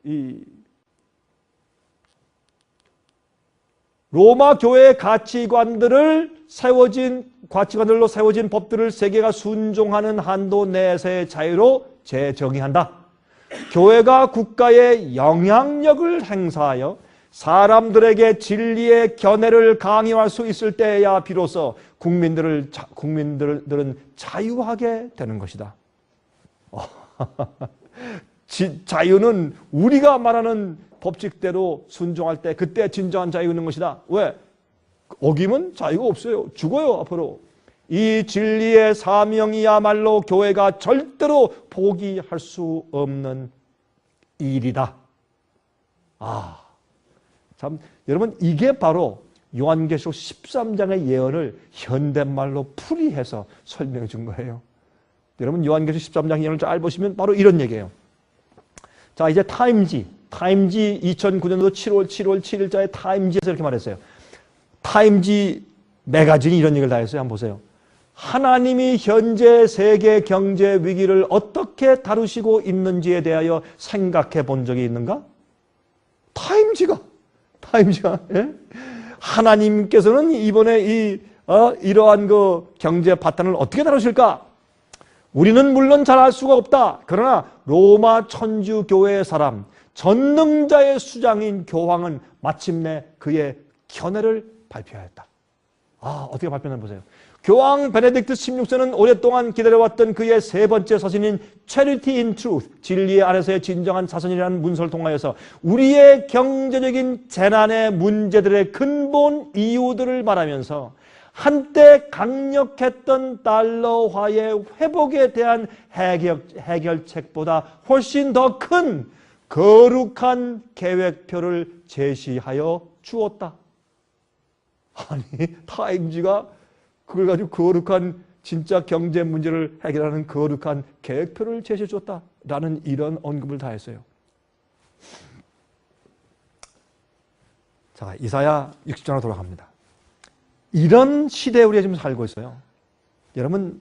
이 로마 교회의 가치관들로 세워진 법들을 세계가 순종하는 한도 내에서의 자유로 재정의한다. 교회가 국가의 영향력을 행사하여 사람들에게 진리의 견해를 강요할 수 있을 때야 비로소 국민들은 자유하게 되는 것이다. 자유는 우리가 말하는 법칙대로 순종할 때 그때 진정한 자유가 있는 것이다. 왜? 어기면 자유가 없어요. 죽어요, 앞으로. 이 진리의 사명이야말로 교회가 절대로 포기할 수 없는 일이다. 참, 여러분, 이게 바로 요한계시록 13장의 예언을 현대말로 풀이해서 설명해 준 거예요. 여러분, 요한계시록 13장 예언을 잘 보시면 바로 이런 얘기예요. 자, 이제 타임지 2009년도 7월 7일자의 타임지에서 이렇게 말했어요. 타임지 매거진이 이런 얘기를 다 했어요. 한번 보세요. 하나님이 현재 세계 경제 위기를 어떻게 다루시고 있는지에 대하여 생각해 본 적이 있는가? 타임지가 예? 하나님께서는 이번에 이러한 그 경제 파탄을 어떻게 다루실까? 우리는 물론 잘 알 수가 없다. 그러나 로마 천주교회의 사람, 전능자의 수장인 교황은 마침내 그의 견해를 발표하였다. 어떻게 발표했나 보세요. 교황 베네딕트 16세는 오랫동안 기다려왔던 그의 세 번째 서신인 Charity in Truth, 진리의 안에서의 진정한 자선이라는 문서를 통하여서 우리의 경제적인 재난의 문제들의 근본 이유들을 말하면서 한때 강력했던 달러화의 회복에 대한 해결책보다 훨씬 더 큰 거룩한 계획표를 제시하여 주었다. 아니, 타임지가 그걸 가지고 거룩한 진짜 경제 문제를 해결하는 거룩한 계획표를 제시해 줬다라는 이런 언급을 다 했어요. 자, 이사야 60장으로 돌아갑니다. 이런 시대에 우리가 지금 살고 있어요. 여러분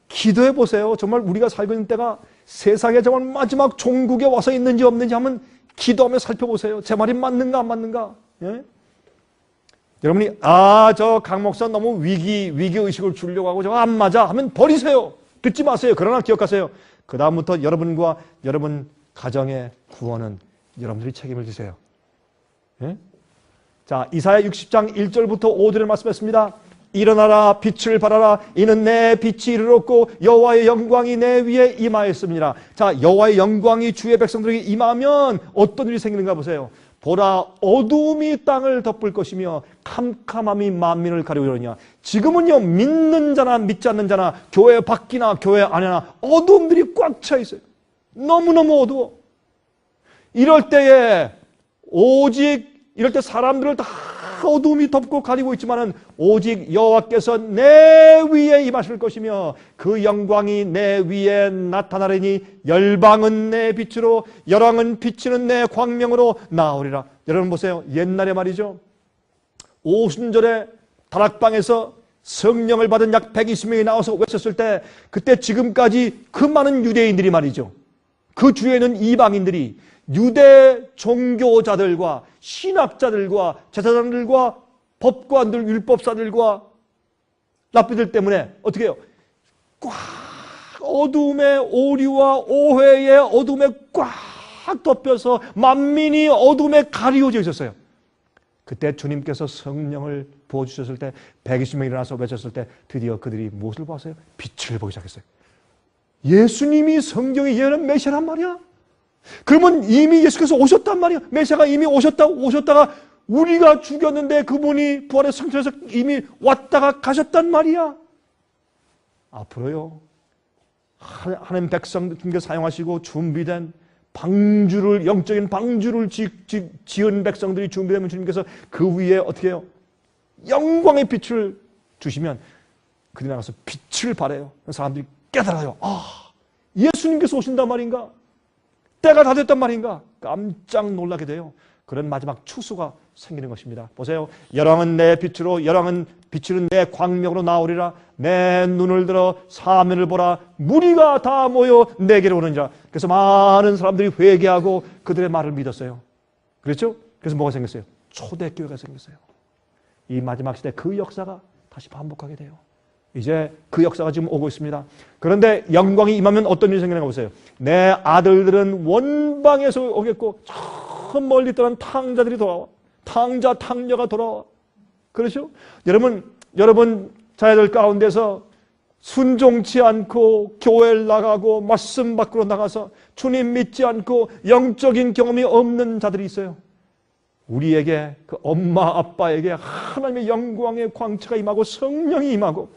기도해 보세요. 정말 우리가 살고 있는 때가 세상에 정말 마지막 종국에 와서 있는지 없는지 한번 기도하며 살펴보세요. 제 말이 맞는가 안 맞는가? 예? 여러분이 저 강 목사 너무 위기의식을 주려고 하고 저거 안 맞아 하면 버리세요. 듣지 마세요. 그러나 기억하세요. 그 다음부터 여러분과 여러분 가정의 구원은 여러분들이 책임을 지세요. 예? 자, 이사야 60장 1절부터 5절을 말씀했습니다. 일어나라 빛을 발하라 이는 내 빛이 이르렀고 여호와의 영광이 내 위에 임하였습니다. 자, 여호와의 영광이 주의 백성들에게 임하면 어떤 일이 생기는가 보세요. 보라 어두움이 땅을 덮을 것이며 캄캄함이 만민을 가리우려느냐. 지금은요 믿는 자나 믿지 않는 자나 교회 밖이나 교회 안에나 어두움들이 꽉 차 있어요. 너무너무 어두워. 이럴 때 사람들을 다 어두움이 덮고 가리고 있지만은 오직 여호와께서 내 위에 임하실 것이며 그 영광이 내 위에 나타나리니 열방은 내 빛으로 열왕은 비치는 내 광명으로 나오리라. 여러분 보세요. 옛날에 말이죠. 오순절에 다락방에서 성령을 받은 약 120명이 나와서 외쳤을 때 그때 지금까지 그 많은 유대인들이 말이죠. 그 주에는 이방인들이 유대 종교자들과 신학자들과 제사장들과 법관들, 율법사들과 랍비들 때문에 어떻게 해요? 꽉 어둠의 오류와 오해의 어둠에 꽉 덮여서 만민이 어둠에 가리워져 있었어요. 그때 주님께서 성령을 부어주셨을 때 120명이 일어나서 외쳤을 때 드디어 그들이 무엇을 봤어요? 빛을 보기 시작했어요. 예수님이 성경에 예언한 메시아란 말이야. 그러면 이미 예수께서 오셨단 말이야. 메시아가 이미 오셨다가 우리가 죽였는데 그분이 부활의 성천에서 이미 왔다가 가셨단 말이야. 앞으로요 하나님 백성들께 사용하시고 준비된 방주를 영적인 방주를 지은 백성들이 준비되면 주님께서 그 위에 어떻게 해요? 영광의 빛을 주시면 그들이 나가서 빛을 발해요. 사람들이 깨달아요. 예수님께서 오신단 말인가? 때가 다 됐단 말인가? 깜짝 놀라게 돼요. 그런 마지막 추수가 생기는 것입니다. 보세요. 열왕은 내 빛으로 열왕은 비추는 내 광명으로 나오리라. 내 눈을 들어 사면을 보라. 무리가 다 모여 내게로 오느니라. 그래서 많은 사람들이 회개하고 그들의 말을 믿었어요. 그렇죠? 그래서 뭐가 생겼어요? 초대교회가 생겼어요. 이 마지막 시대 그 역사가 다시 반복하게 돼요. 이제 그 역사가 지금 오고 있습니다. 그런데 영광이 임하면 어떤 일이 생기는가 보세요. 내 아들들은 원방에서 오겠고 저 멀리 떠난 탕자들이 돌아와. 탕자, 탕녀가 돌아와. 그렇죠? 여러분 자녀들 가운데서 순종치 않고 교회를 나가고 말씀 밖으로 나가서 주님 믿지 않고 영적인 경험이 없는 자들이 있어요. 우리에게 그 엄마 아빠에게 하나님의 영광의 광채가 임하고 성령이 임하고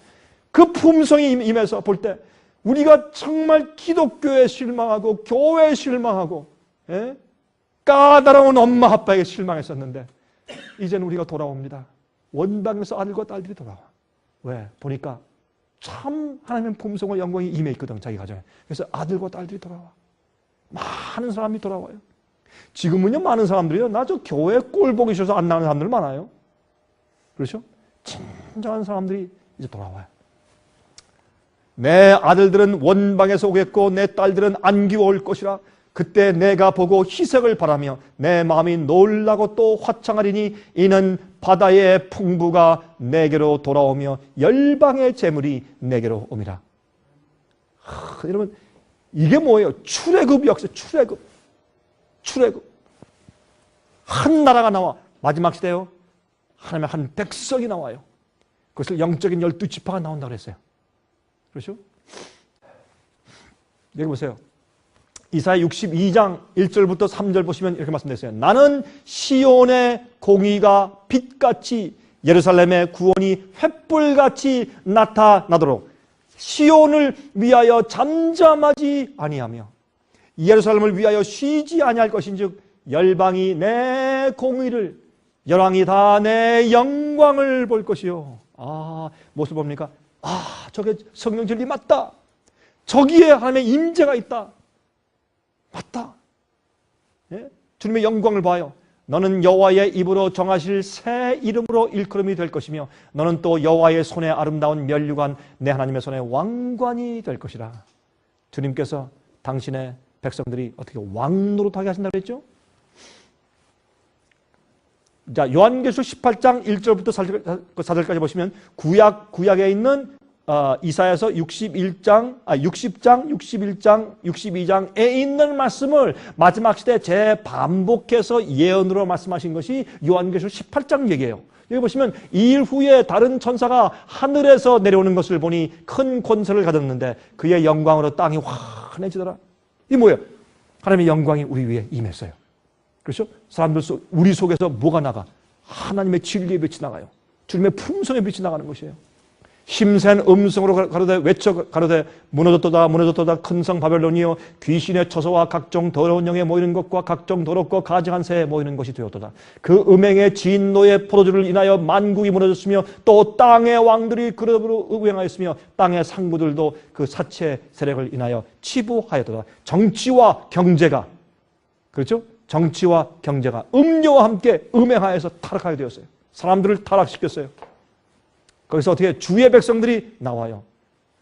그 품성이 임해서 볼 때 우리가 정말 기독교에 실망하고 교회에 실망하고 까다로운 엄마 아빠에게 실망했었는데 이제는 우리가 돌아옵니다. 원방에서 아들과 딸들이 돌아와. 왜? 보니까 참 하나님의 품성과 영광이 임해 있거든 자기 가정에. 그래서 아들과 딸들이 돌아와. 많은 사람이 돌아와요. 지금은요 많은 사람들이요 나 저 교회 꼴 보기 싫어서 안 나가는 사람들 많아요. 그렇죠? 진정한 사람들이 이제 돌아와요. 내 아들들은 원방에서 오겠고 내 딸들은 안기고 올 것이라. 그때 내가 보고 희색을 바라며 내 마음이 놀라고 또 화창하리니 이는 바다의 풍부가 내게로 돌아오며 열방의 재물이 내게로 옵니다. 여러분, 이게 뭐예요? 출애굽 역사, 출애굽. 한 나라가 나와. 마지막 시대요. 하나님의 한 백성이 나와요. 그것을 영적인 12지파가 나온다고 그랬어요. 그렇죠? 여기 보세요. 이사야 62장 1절부터 3절 보시면 이렇게 말씀되었어요. 나는 시온의 공의가 빛같이 예루살렘의 구원이 횃불같이 나타나도록 시온을 위하여 잠잠하지 아니하며 예루살렘을 위하여 쉬지 아니할 것인즉 열방이 내 공의를 열왕이 다 내 영광을 볼 것이요. 무엇을 봅니까? 저게 성령 진리 맞다. 저기에 하나님의 임재가 있다. 맞다. 예? 주님의 영광을 봐요. 너는 여호와의 입으로 정하실 새 이름으로 일컬음이 될 것이며 너는 또 여호와의 손에 아름다운 면류관 내 하나님의 손에 왕관이 될 것이라. 주님께서 당신의 백성들이 어떻게 왕 노릇하게 하신다고 했죠? 자, 요한계시록 18장 1절부터 4절까지 보시면 구약에 있는 이사야서 60장, 61장, 62장에 있는 말씀을 마지막 시대에 재반복해서 예언으로 말씀하신 것이 요한계시록 18장 얘기예요. 여기 보시면 2일 후에 다른 천사가 하늘에서 내려오는 것을 보니 큰 권세를 가졌는데 그의 영광으로 땅이 환해지더라. 이게 뭐예요? 하나님의 영광이 우리 위에 임했어요. 그렇죠? 사람들 우리 속에서 뭐가 나가? 하나님의 진리의 빛이 나가요. 주님의 품성의 빛이 나가는 것이에요. 힘센 음성으로 가로되 외쳐 가로되 무너졌도다 큰 성 바벨론이요 귀신의 처소와 각종 더러운 영에 모이는 것과 각종 더럽고 가증한 새에 모이는 것이 되었도다. 그 음행의 진노의 포도주를 인하여 만국이 무너졌으며 또 땅의 왕들이 그러므로 의행하였으며 땅의 상부들도 그 사체 세력을 인하여 치부하였도다. 정치와 경제가, 그렇죠? 정치와 경제가 음료와 함께 음행하여서 타락하게 되었어요. 사람들을 타락시켰어요. 거기서 어떻게 주의 백성들이 나와요.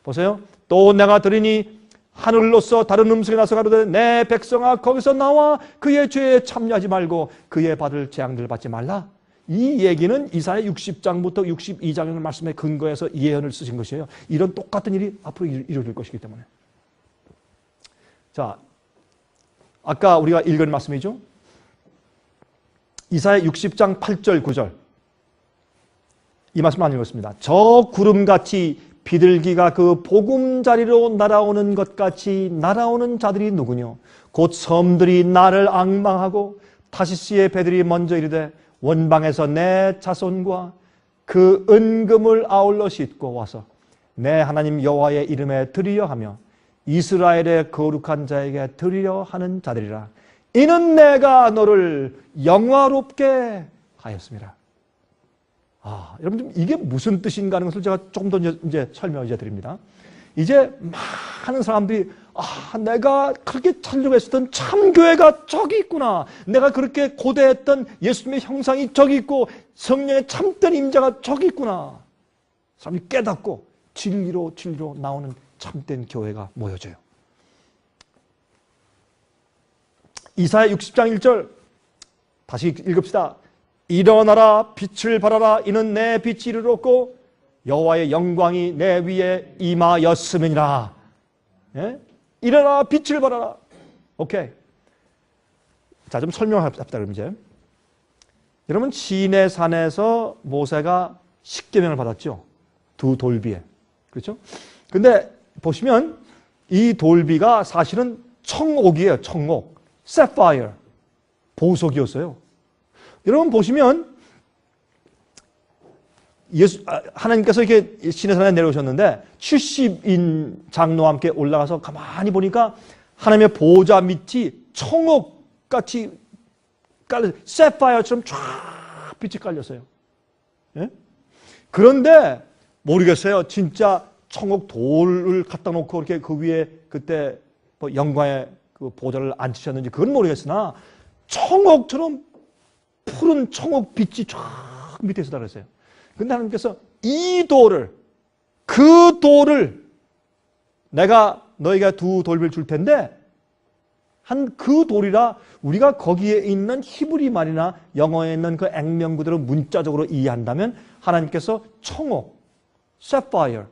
보세요. 또 내가 들으니 하늘로서 다른 음성이 나서 가로되 내 백성아 거기서 나와 그의 죄에 참여하지 말고 그의 받을 재앙들을 받지 말라. 이 얘기는 이사야 60장부터 62장의 말씀에 근거해서 예언을 쓰신 것이에요. 이런 똑같은 일이 앞으로 이루어질 것이기 때문에. 자, 아까 우리가 읽은 말씀이죠. 이사야 60장 8절 9절 이 말씀 안 읽었습니다. 저 구름같이 비둘기가 그 보금자리로 날아오는 것 같이 날아오는 자들이 누구뇨? 곧 섬들이 나를 앙망하고 타시스의 배들이 먼저 이르되 원방에서 내 자손과 그 은금을 아울러 싣고 와서 내 하나님 여호와의 이름에 드리려 하며 이스라엘의 거룩한 자에게 드리려 하는 자들이라. 이는 내가 너를 영화롭게 하였습니다. 여러분 이게 무슨 뜻인가 하는 것을 제가 조금 더 이제 설명해 드립니다. 이제 많은 사람들이 내가 그렇게 찾으려고 했었던 참교회가 저기 있구나. 내가 그렇게 고대했던 예수님의 형상이 저기 있고 성령의 참된 임재가 저기 있구나. 사람이 깨닫고 진리로 나오는 참된 교회가 모여져요. 이사야 60장 1절 다시 읽읍시다. 일어나라 빛을 발하라 이는 내 빛이 이르렀고 여호와의 영광이 내 위에 임하였음이니라. 예? 일어나라 빛을 발하라. 오케이. 자, 좀 설명합시다. 그럼 이제 여러분 시내산에서 모세가 십계명을 받았죠. 두 돌비에. 그렇죠? 근데 보시면 이 돌비가 사실은 청옥이에요. 청옥. sapphire. 보석이었어요. 여러분 보시면 하나님께서 이렇게 시내산에 내려오셨는데 70인 장로와 함께 올라가서 가만히 보니까 하나님의 보좌 밑이 청옥같이 깔려 sapphire처럼 쫙 빛이 깔렸어요. 예? 그런데 모르겠어요. 진짜 청옥 돌을 갖다 놓고 이렇게 그 위에 그때 뭐 영광의 그 보좌를 앉히셨는지 그건 모르겠으나 청옥처럼 푸른 청옥 빛이 쫙 밑에서 달았어요. 근데 하나님께서 이 돌을 그 돌을 내가 너에게 두 돌을 줄 텐데 한 그 돌이라 우리가 거기에 있는 히브리 말이나 영어에 있는 그 액면구들을 문자적으로 이해한다면 하나님께서 청옥, sapphire,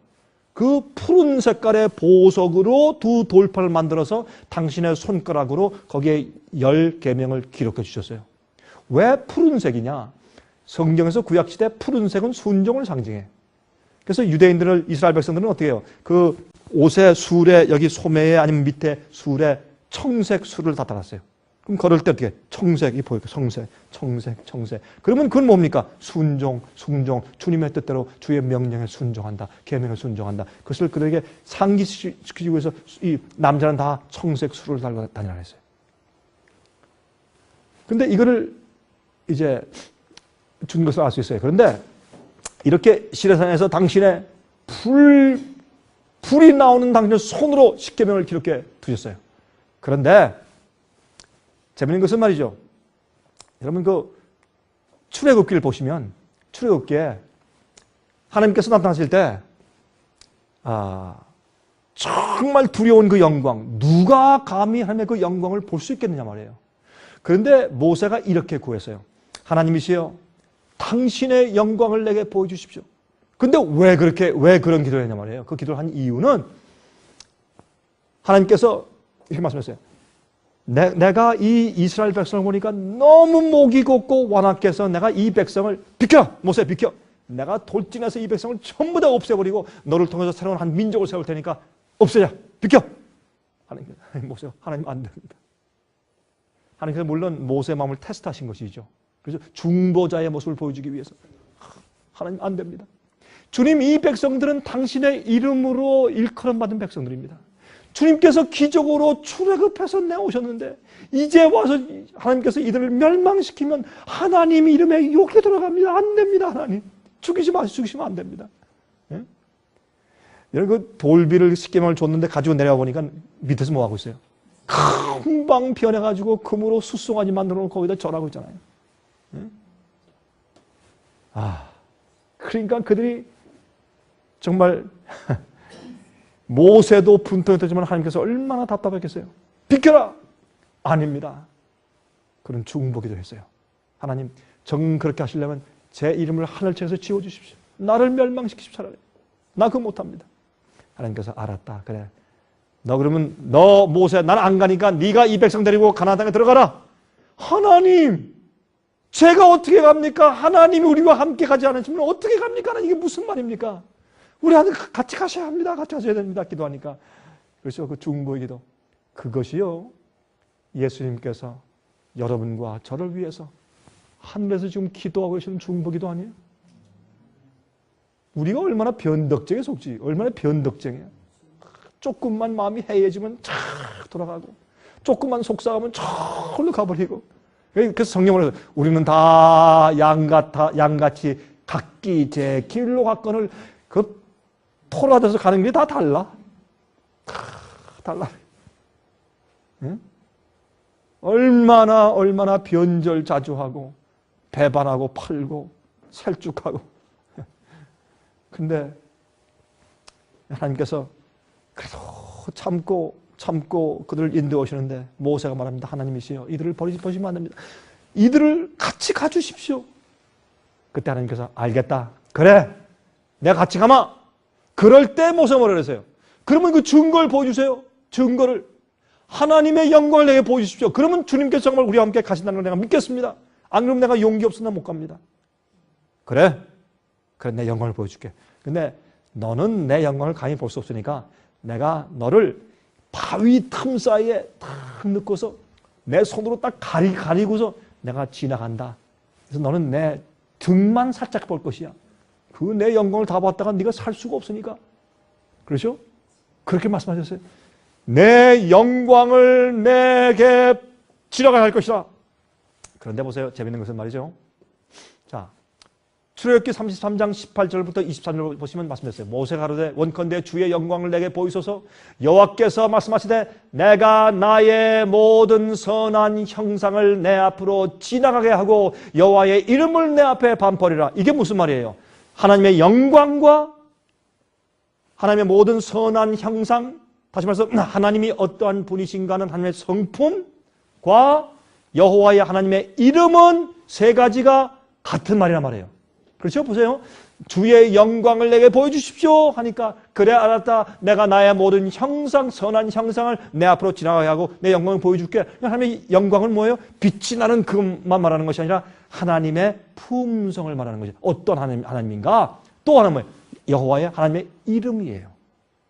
그 푸른 색깔의 보석으로 두 돌판을 만들어서 당신의 손가락으로 거기에 10계명을 기록해 주셨어요. 왜 푸른색이냐? 성경에서 구약시대 푸른색은 순종을 상징해. 그래서 유대인들을, 이스라엘 백성들은 어떻게 해요? 그 옷의 술에, 여기 소매에 아니면 밑에 술에 청색 술을 다 달았어요. 그럼 걸을 때 어떻게? 청색이 보일까? 청색. 그러면 그건 뭡니까? 순종. 주님의 뜻대로 주의 명령에 순종한다. 계명에 순종한다. 그것을 그들에게 상기시키기 위해서 이 남자는 다 청색 술을 달고 다니라 했어요. 근데 이거를 이제 준 것을 알 수 있어요. 그런데 이렇게 시내산에서 당신의 불이 나오는 당신의 손으로 십계명을 기록해 두셨어요. 그런데 재밌는 것은 말이죠. 여러분 그 출애굽기를 보시면 출애굽기에 하나님께서 나타나실 때 정말 두려운 그 영광, 누가 감히 하나님의 그 영광을 볼 수 있겠느냐 말이에요. 그런데 모세가 이렇게 구했어요. 하나님이시여, 당신의 영광을 내게 보여주십시오. 근데 왜 그런 기도를 했냐 말이에요. 그 기도를 한 이유는 하나님께서 이렇게 말씀하셨어요. 내가 이 이스라엘 백성을 보니까 너무 목이 곱고 완악해서 내가 이 백성을 비켜! 모세 비켜! 내가 돌진해서 이 백성을 전부 다 없애버리고 너를 통해서 새로운 한 민족을 세울 테니까 없애자! 비켜! 모세가 하나님 안 됩니다. 하나님께서 물론 모세의 마음을 테스트하신 것이죠. 그래서 중보자의 모습을 보여주기 위해서 하나님 안 됩니다. 주님, 이 백성들은 당신의 이름으로 일컬음 받은 백성들입니다. 주님께서 기적으로 출애굽해서 내오셨는데 이제 와서 하나님께서 이들을 멸망시키면 하나님 이름에 욕이 들어갑니다. 안 됩니다. 하나님 죽이시면 안 됩니다. 예? 여러분 그 돌비를 십계명을 줬는데 가지고 내려와 보니까 밑에서 뭐 하고 있어요? 금방 변해가지고 금으로 숫송아지 만들어 놓고 거기다 절하고 있잖아요. 예? 그러니까 그들이 정말 모세도 분통했지만 하나님께서 얼마나 답답했겠어요. 비켜라! 아닙니다. 그런 중보기도 했어요. 하나님, 정 그렇게 하시려면 제 이름을 하늘책에서 지워주십시오. 나를 멸망시키십시오. 차라리. 나 그거 못합니다. 하나님께서 알았다. 그래. 너 그러면 너 모세 난 안 가니까 네가 이 백성 데리고 가나안 땅에 들어가라. 하나님, 제가 어떻게 갑니까? 하나님이 우리와 함께 가지 않으시면 어떻게 갑니까? 이게 무슨 말입니까? 우리한테 같이 가셔야 합니다. 같이 가셔야 됩니다. 기도하니까. 그래서 그 중보의 기도. 그것이요. 예수님께서 여러분과 저를 위해서 하늘에서 지금 기도하고 계시는 중보 기도 아니에요? 우리가 얼마나 변덕쟁에 속지. 얼마나 변덕쟁이야. 조금만 마음이 해해지면 쫙 돌아가고 조금만 속상하면 저로 가버리고. 그래서 성경으로 우리는 다 양같이 각기 제 길로 갔거늘 그 토라져서 가는 길이 다 달라. 달라. 응? 얼마나 변절자주하고 배반하고 팔고 살쭉하고. 근데 하나님께서 그래도 참고 그들을 인도하시는데 모세가 말합니다. 하나님이시여, 이들을 버리시면 안 됩니다. 이들을 같이 가주십시오. 그때 하나님께서 알겠다. 그래, 내가 같이 가마. 그럴 때 모세가 뭐라 그랬어요? 그러면 그 증거를 보여주세요. 증거를. 하나님의 영광을 내게 보여주십시오. 그러면 주님께서 정말 우리와 함께 가신다는 걸 내가 믿겠습니다. 안 그러면 내가 용기 없으면 못 갑니다. 그래, 내 영광을 보여줄게. 근데 너는 내 영광을 감히 볼 수 없으니까 내가 너를 바위 틈 사이에 딱 넣고서 내 손으로 딱 가리고서 내가 지나간다. 그래서 너는 내 등만 살짝 볼 것이야. 그 내 영광을 다 봤다가 네가 살 수가 없으니까. 그렇죠? 그렇게 말씀하셨어요. 내 영광을 내게 지나가야 할 것이다. 그런데 보세요. 재밌는 것은 말이죠. 자, 출애굽기 33장 18절부터 23절 보시면 말씀드렸어요. 모세가 가로되 원컨대 주의 영광을 내게 보이소서. 여호와께서 말씀하시되 내가 나의 모든 선한 형상을 내 앞으로 지나가게 하고 여호와의 이름을 내 앞에 반포리라. 이게 무슨 말이에요? 하나님의 영광과 하나님의 모든 선한 형상, 다시 말해서 하나님이 어떠한 분이신가는 하나님의 성품과 여호와의 하나님의 이름은 세 가지가 같은 말이란 말이에요. 그렇죠? 보세요. 주의 영광을 내게 보여주십시오 하니까 그래 알았다. 내가 나의 모든 형상, 선한 형상을 내 앞으로 지나가게 하고 내 영광을 보여줄게. 하나님의 영광은 뭐예요? 빛이 나는 그것만 말하는 것이 아니라 하나님의 품성을 말하는 거죠. 어떤 하나님인가? 또 하나 뭐예요? 여호와의 하나님의 이름이에요.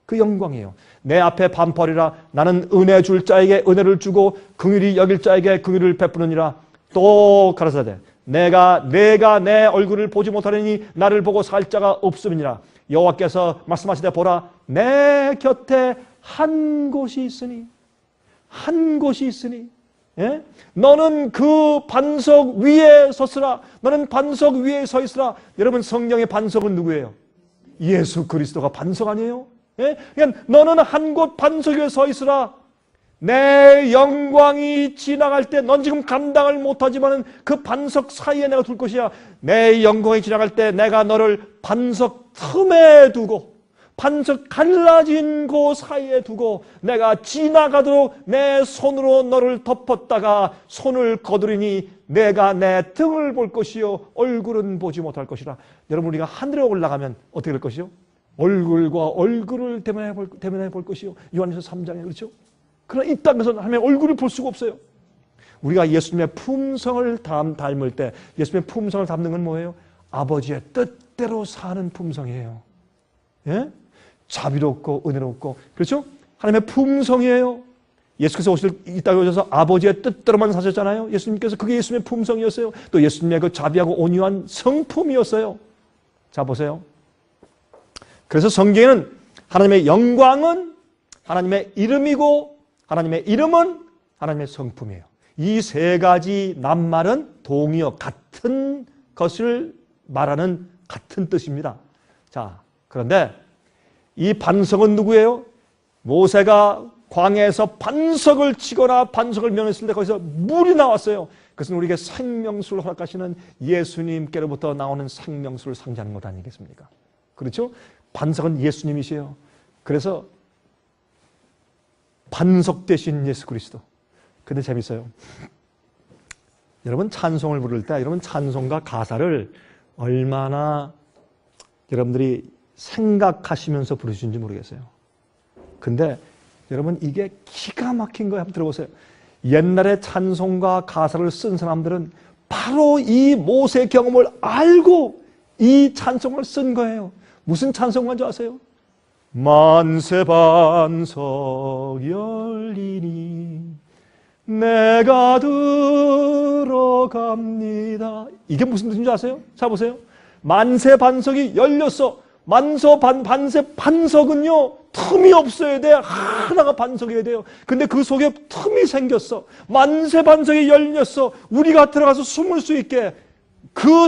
그 영광이에요. 내 앞에 반펄이라 나는 은혜 줄 자에게 은혜를 주고 긍휼히 여길 자에게 긍휼을 베푸느니라. 또 가라사대 내가 내 얼굴을 보지 못하려니 나를 보고 살 자가 없음이니라. 여호와께서 말씀하시되 보라 내 곁에 한 곳이 있으니 예? 너는 그 반석 위에 섰으라. 너는 반석 위에 서 있으라. 여러분 성령의 반석은 누구예요? 예수 그리스도가 반석 아니에요? 예? 그러니까 너는 한 곳 반석 위에 서 있으라. 내 영광이 지나갈 때 넌 지금 감당을 못하지만 그 반석 사이에 내가 둘 것이야. 내 영광이 지나갈 때 내가 너를 반석 틈에 두고 반석 갈라진 그 사이에 두고 내가 지나가도록 내 손으로 너를 덮었다가 손을 거두리니 내가 내 등을 볼 것이요 얼굴은 보지 못할 것이라. 여러분 우리가 하늘에 올라가면 어떻게 될 것이요? 얼굴과 얼굴을 대면해 볼 것이요. 요한일서 3장에 그렇죠? 그러나 이 땅에서는 하나님의 얼굴을 볼 수가 없어요. 우리가 예수님의 품성을 닮을 때 예수님의 품성을 담는 건 뭐예요? 아버지의 뜻대로 사는 품성이에요. 예? 자비롭고 은혜롭고 그렇죠? 하나님의 품성이에요. 예수께서 이 땅에 오셔서 아버지의 뜻대로만 사셨잖아요. 예수님께서 그게 예수님의 품성이었어요. 또 예수님의 그 자비하고 온유한 성품이었어요. 자 보세요. 그래서 성경에는 하나님의 영광은 하나님의 이름이고 하나님의 이름은 하나님의 성품이에요. 이 세 가지 낱말은 동의어 같은 것을 말하는 같은 뜻입니다. 자, 그런데 이 반석은 누구예요? 모세가 광야에서 반석을 치거나 반석을 명했을 때 거기서 물이 나왔어요. 그것은 우리에게 생명수를 허락하시는 예수님께로부터 나오는 생명수를 상징하는 것 아니겠습니까? 그렇죠? 반석은 예수님이시에요. 그래서 반석 대신 예수 그리스도. 근데 재밌어요. 여러분 찬송을 부를 때 여러분 찬송과 가사를 얼마나 여러분들이 생각하시면서 부르시는지 모르겠어요. 근데 여러분 이게 기가 막힌 거예요. 한번 들어보세요. 옛날에 찬송과 가사를 쓴 사람들은 바로 이 모세 경험을 알고 이 찬송을 쓴 거예요. 무슨 찬송가인 줄 아세요? 만세 반석 열리니 내가 들어갑니다. 이게 무슨 뜻인 줄 아세요? 자 보세요. 만세 반석이 열렸어. 반석은요 틈이 없어야 돼. 하나가 반석이어야 돼요. 근데 그 속에 틈이 생겼어. 만세 반석이 열렸어. 우리가 들어가서 숨을 수 있게. 그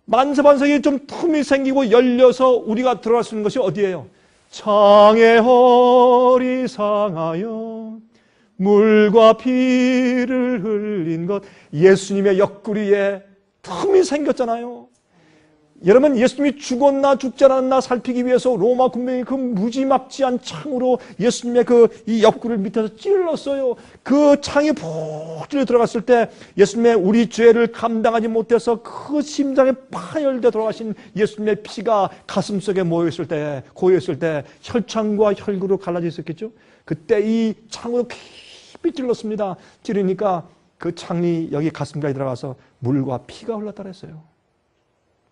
만세 반석이 좀 틈이 생기고 열려서 우리가 들어갈 수 있는 것이 어디예요? 창의 허리 상하여 물과 피를 흘린 것. 예수님의 옆구리에 틈이 생겼잖아요. 여러분 예수님이 죽었나 죽지 않았나 살피기 위해서 로마 군병이 그 무지막지한 창으로 예수님의 이 옆구리를 밑에서 찔렀어요. 그 창이 푹 찔러 들어갔을 때 예수님의 우리 죄를 감당하지 못해서 그 심장에 파열돼 돌아가신 예수님의 피가 가슴속에 모여있을 때 고여있을 때 혈창과 혈구로 갈라져 있었겠죠. 그때 이 창으로 깊이 찔렀습니다. 찌르니까 그 창이 여기 가슴까지 들어가서 물과 피가 흘렀다 그랬어요.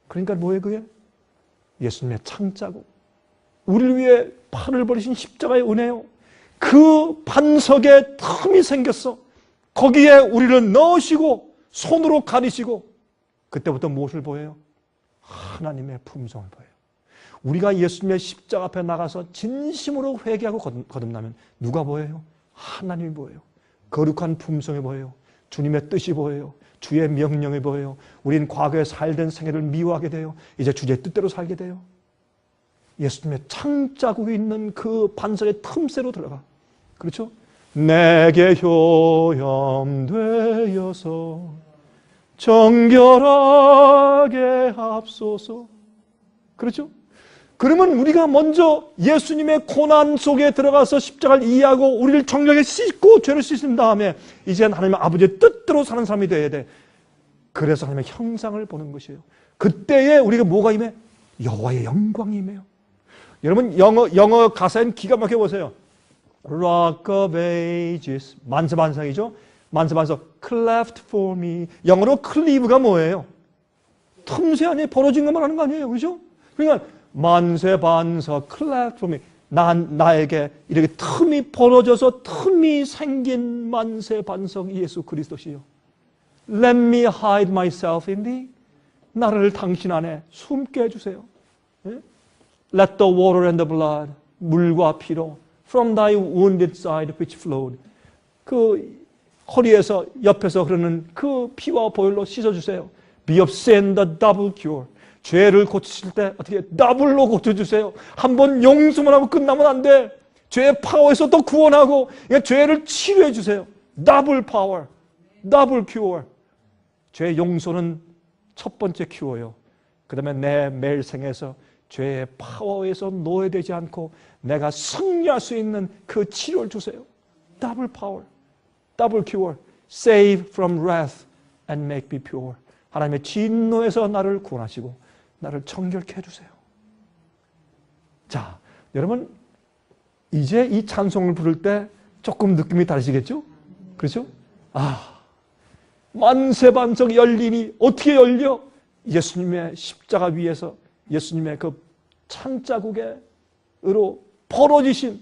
그러니까 뭐예요 그게? 예수님의 창자고 우리를 위해 팔을 버리신 십자가의 은혜요. 그 반석에 틈이 생겼어. 거기에 우리를 넣으시고 손으로 가리시고 그때부터 무엇을 보여요? 하나님의 품성을 보여요. 우리가 예수님의 십자가 앞에 나가서 진심으로 회개하고 거듭나면 누가 보여요? 하나님이 보여요. 거룩한 품성이 보여요. 주님의 뜻이 보여요. 주의 명령이 보여요. 우린 과거에 살던 생애를 미워하게 돼요. 이제 주의 뜻대로 살게 돼요. 예수님의 창자국이 있는 그 반석의 틈새로 들어가. 그렇죠? 내게 효염되어서 정결하게 합소서. 그렇죠? 그러면 우리가 먼저 예수님의 고난 속에 들어가서 십자가를 이해하고 우리를 정결하게 씻고 죄를 씻은 다음에 이제 하나님 아버지의 뜻대로 사는 사람이 되어야 돼. 그래서 하나님의 형상을 보는 것이에요. 그때에 우리가 뭐가 임해? 여호와의 영광이 임해요. 여러분 영어 가사엔 기가 막혀 보세요. Rock of Ages 만세반성이죠. 만세반성 Cleft for me. 영어로 클리브가 뭐예요? 틈새 안에 벌어진 것만 하는 거 아니에요, 그렇죠? 그러니까 만세반성 Cleft for me. 나에게 이렇게 틈이 벌어져서 틈이 생긴 만세반성 예수 그리스도시요. Let me hide myself in thee. 나를 당신 안에 숨게 해주세요. Let the water and the blood, 물과 피로 from thy wounded side which flowed. 그 허리에서 옆에서 흐르는 그 피와 보혈로 씻어주세요. Be of sin the double cure. 죄를 고치실 때 어떻게 더블로 고쳐주세요. 한번 용서만 하고 끝나면 안 돼. 죄의 파워에서 또 구원하고 그러니까 죄를 치료해 주세요. 더블 파워, 더블 큐어. 죄의 용서는 첫 번째 큐어요. 그 다음에 내 매일 생에서 죄의 파워에서 노예되지 않고 내가 승리할 수 있는 그 치료를 주세요. 더블 파워, 더블 큐어. Save from wrath and make me pure. 하나님의 진노에서 나를 구원하시고 나를 정결케 해주세요. 자, 여러분 이제 이 찬송을 부를 때 조금 느낌이 다르시겠죠? 그렇죠? 만세반석 열리니 어떻게 열려? 예수님의 십자가 위에서 예수님의 그 창자국으로 벌어지신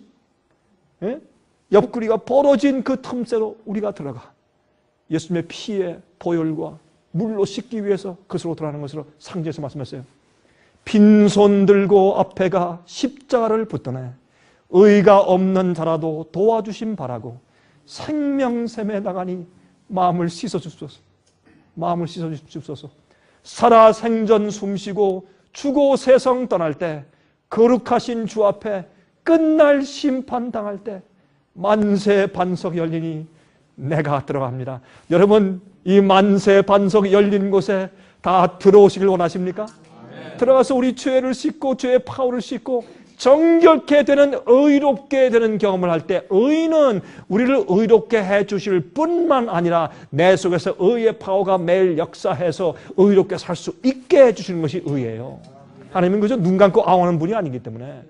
옆구리가 벌어진 그 틈새로 우리가 들어가 예수님의 피의 보혈과 물로 씻기 위해서 그것으로 들어가는 것으로 상제에서 말씀하셨어요. 빈손 들고 앞에 가 십자가를 붙드네 의가 없는 자라도 도와주심 바라고 생명샘에 나가니 마음을 씻어주소서. 마음을 씻어주소서. 살아 생전 숨쉬고 죽고 세상 떠날 때 거룩하신 주 앞에 끝날 심판 당할 때 만세 반석 열리니 내가 들어갑니다. 여러분 이 만세 반석 열린 곳에 다 들어오시길 원하십니까? 들어가서 우리 죄를 씻고 죄의 파워를 씻고 정결케 되는 의롭게 되는 경험을 할 때 의는 우리를 의롭게 해주실 뿐만 아니라 내 속에서 의의 파워가 매일 역사해서 의롭게 살 수 있게 해주시는 것이 의예요. 하나님은 그저 눈 감고 아우하는 분이 아니기 때문에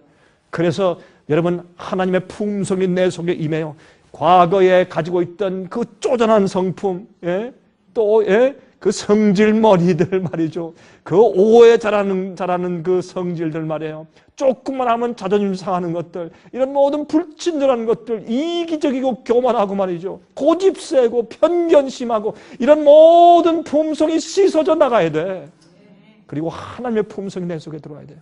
그래서 여러분 하나님의 품성이 내 속에 임해요. 과거에 가지고 있던 그 쪼잔한 성품 또 그 성질머리들 말이죠. 그 오해 잘하는 그 성질들 말이에요. 조금만 하면 자존심 상하는 것들, 이런 모든 불친절한 것들, 이기적이고 교만하고 말이죠. 고집 세고 편견 심하고 이런 모든 품성이 씻어져 나가야 돼. 그리고 하나님의 품성이 내 속에 들어와야 돼요.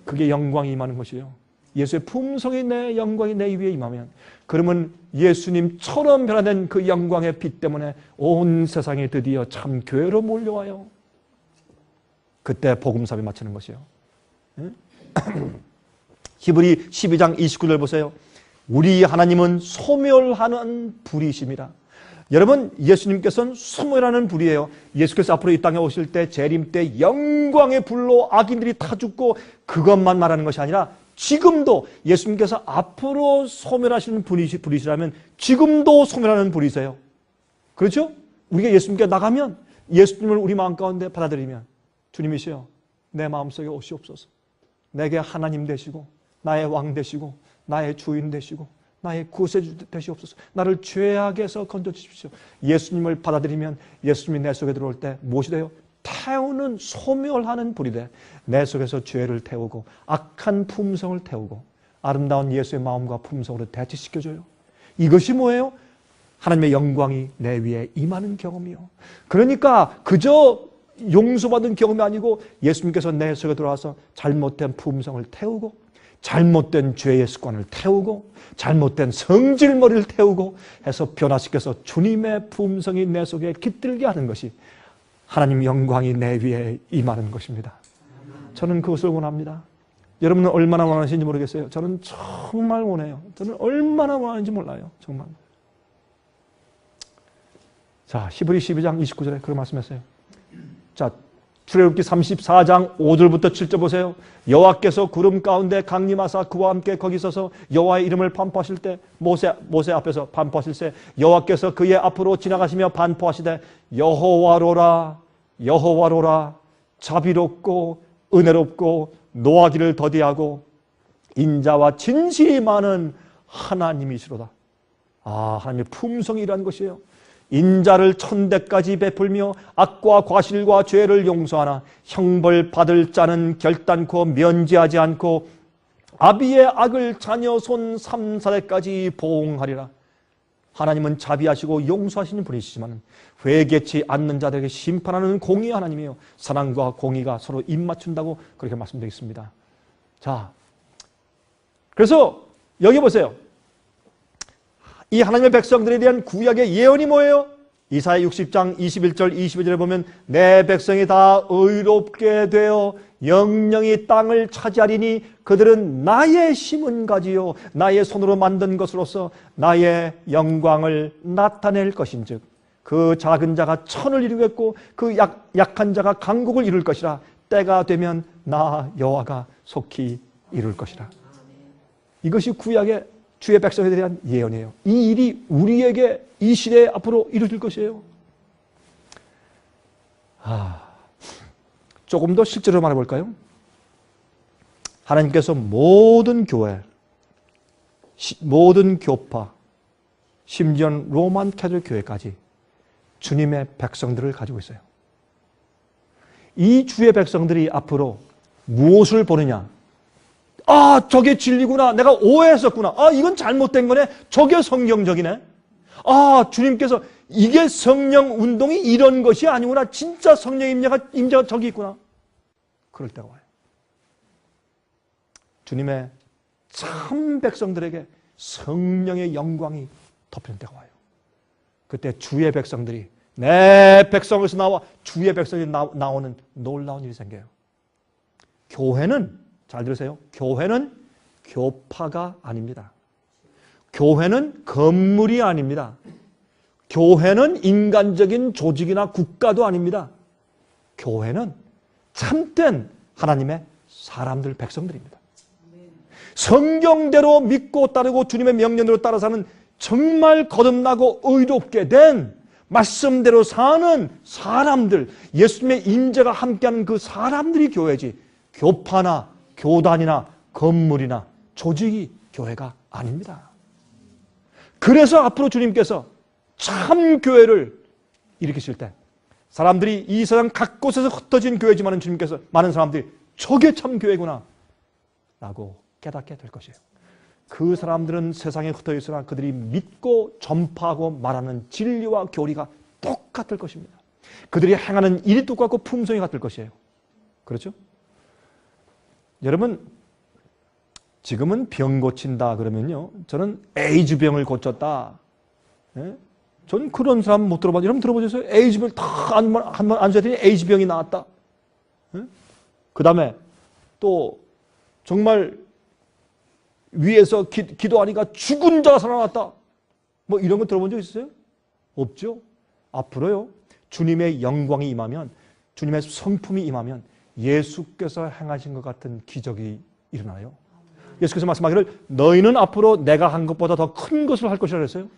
그게 영광이 임하는 것이에요. 예수의 품성이 내 영광이 내 위에 임하면 그러면 예수님처럼 변화된 그 영광의 빛 때문에 온 세상에 드디어 참 교회로 몰려와요. 그때 복음사업이 마치는 것이에요. 히브리 12장 29절 보세요. 우리 하나님은 소멸하는 불이십니다. 여러분 예수님께서는 소멸하는 불이에요. 예수께서 앞으로 이 땅에 오실 때 재림 때 영광의 불로 악인들이 타 죽고 그것만 말하는 것이 아니라 지금도 예수님께서 앞으로 소멸하시는 분이시라면 지금도 소멸하는 분이세요. 그렇죠? 우리가 예수님께 나가면 예수님을 우리 마음 가운데 받아들이면 주님이시여 내 마음속에 오시옵소서. 내게 하나님 되시고 나의 왕 되시고 나의 주인 되시고 나의 구세주 되시옵소서. 나를 죄악에서 건져주십시오. 예수님을 받아들이면 예수님이 내 속에 들어올 때 무엇이 돼요? 태우는 소멸하는 불이 돼. 내 속에서 죄를 태우고 악한 품성을 태우고 아름다운 예수의 마음과 품성으로 대치시켜줘요. 이것이 뭐예요? 하나님의 영광이 내 위에 임하는 경험이요. 그러니까 그저 용서받은 경험이 아니고 예수님께서 내 속에 들어와서 잘못된 품성을 태우고 잘못된 죄의 습관을 태우고 잘못된 성질머리를 태우고 해서 변화시켜서 주님의 품성이 내 속에 깃들게 하는 것이 하나님 영광이 내 위에 임하는 것입니다. 저는 그것을 원합니다. 여러분은 얼마나 원하시는지 모르겠어요. 저는 정말 원해요. 저는 얼마나 원하는지 몰라요. 정말. 자, 히브리 12장 29절에 그런 말씀했어요. 자, 출애굽기 34장 5절부터 7절 보세요. 여호와께서 구름 가운데 강림하사 그와 함께 거기 서서 여호와의 이름을 반포하실 때 모세 앞에서 반포하실 때 여호와께서 그의 앞으로 지나가시며 반포하시되 여호와로라 여호와로라 자비롭고 은혜롭고 노하기를 더디하고 인자와 진실이 많은 하나님이시로다. 하나님의 품성이라는 것이에요. 인자를 천대까지 베풀며 악과 과실과 죄를 용서하나 형벌 받을 자는 결단코 면제하지 않고 아비의 악을 자녀 손 3사대까지 보응하리라. 하나님은 자비하시고 용서하시는 분이시지만 회개치 않는 자들에게 심판하는 공의의 하나님이에요. 사랑과 공의가 서로 입맞춘다고 그렇게 말씀되어 있습니다. 자, 그래서 여기 보세요. 이 하나님의 백성들에 대한 구약의 예언이 뭐예요? 이사야 60장 21절 22절에 보면 내 백성이 다 의롭게 되어 영영이 땅을 차지하리니 그들은 나의 심은 가지요 나의 손으로 만든 것으로서 나의 영광을 나타낼 것인즉 그 작은 자가 천을 이루겠고 그 약한 자가 강국을 이룰 것이라. 때가 되면 나 여호와가 속히 이룰 것이라. 이것이 구약의 주의 백성에 대한 예언이에요. 이 일이 우리에게 이 시대에 앞으로 이루어질 것이에요. 조금 더 실제로 말해볼까요? 하나님께서 모든 교회, 모든 교파, 심지어 로만 캐톨릭 교회까지 주님의 백성들을 가지고 있어요. 이 주의 백성들이 앞으로 무엇을 보느냐? 저게 진리구나. 내가 오해했었구나. 이건 잘못된 거네. 저게 성경적이네. 주님께서 이게 성령 운동이 이런 것이 아니구나. 진짜 성령 임재가 저기 있구나. 그럴 때가 와요. 주님의 참 백성들에게 성령의 영광이 덮이는 때가 와요. 그때 주의 백성들이 내 백성에서 나와 주의 백성이 나오는 놀라운 일이 생겨요. 교회는 잘 들으세요. 교회는 교파가 아닙니다. 교회는 건물이 아닙니다. 교회는 인간적인 조직이나 국가도 아닙니다. 교회는 참된 하나님의 사람들, 백성들입니다. 성경대로 믿고 따르고 주님의 명령대로 따라 사는 정말 거듭나고 의롭게 된 말씀대로 사는 사람들, 예수님의 임재가 함께하는 그 사람들이 교회지 교파나 교단이나 건물이나 조직이 교회가 아닙니다. 그래서 앞으로 주님께서 참 교회를 일으키실 때 사람들이 이 세상 각곳에서 흩어진 교회지만 주님께서 많은 사람들이 저게 참 교회구나 라고 깨닫게 될 것이에요. 그 사람들은 세상에 흩어져 있으나 그들이 믿고 전파하고 말하는 진리와 교리가 똑같을 것입니다. 그들이 행하는 일이 똑같고 품성이 같을 것이에요. 그렇죠? 여러분, 지금은 병 고친다 그러면요, 저는 에이즈병을 고쳤다. 예? 전 그런 사람 못 들어봤어요. 여러분 들어보셨어요? 에이즈병 다 한번 안수했더니 에이즈병이 나왔다. 예? 그 다음에 또 정말 위에서 기도하니까 죽은 자가 살아났다. 뭐 이런 거 들어본 적 있어요? 없죠? 앞으로요, 주님의 영광이 임하면, 주님의 성품이 임하면 예수께서 행하신 것 같은 기적이 일어나요. 예수께서 말씀하기를 너희는 앞으로 내가 한 것보다 더 큰 것을 할 것이라 그랬어요.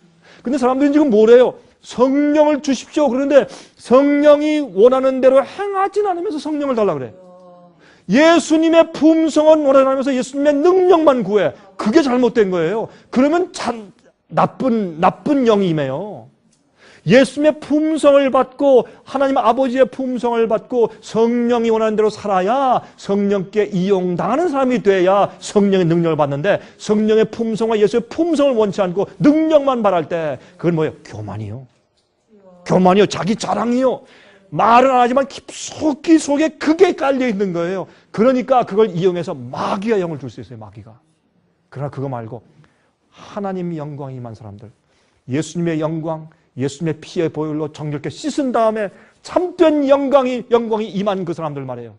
근데 사람들은 지금 뭐래요? 성령을 주십시오. 그런데 성령이 원하는 대로 행하진 않으면서 성령을 달라고 그래. 예수님의 품성은 원하면서 예수님의 능력만 구해. 그게 잘못된 거예요. 그러면 나쁜 영이 임해요. 예수님의 품성을 받고 하나님 아버지의 품성을 받고 성령이 원하는 대로 살아야 성령께 이용당하는 사람이 돼야 성령의 능력을 받는데, 성령의 품성과 예수의 품성을 원치 않고 능력만 바랄 때 그건 뭐예요? 교만이요. 교만이요. 자기 자랑이요. 말은 안 하지만 깊숙이 속에 그게 깔려있는 거예요. 그러니까 그걸 이용해서 마귀의 영을 줄 수 있어요. 마귀가. 그러나 그거 말고 하나님의 영광이 임한 사람들, 예수님의 영광, 예수님의 피의 보혈로 정결케 씻은 다음에 참된 영광이 임한 그 사람들 말이에요.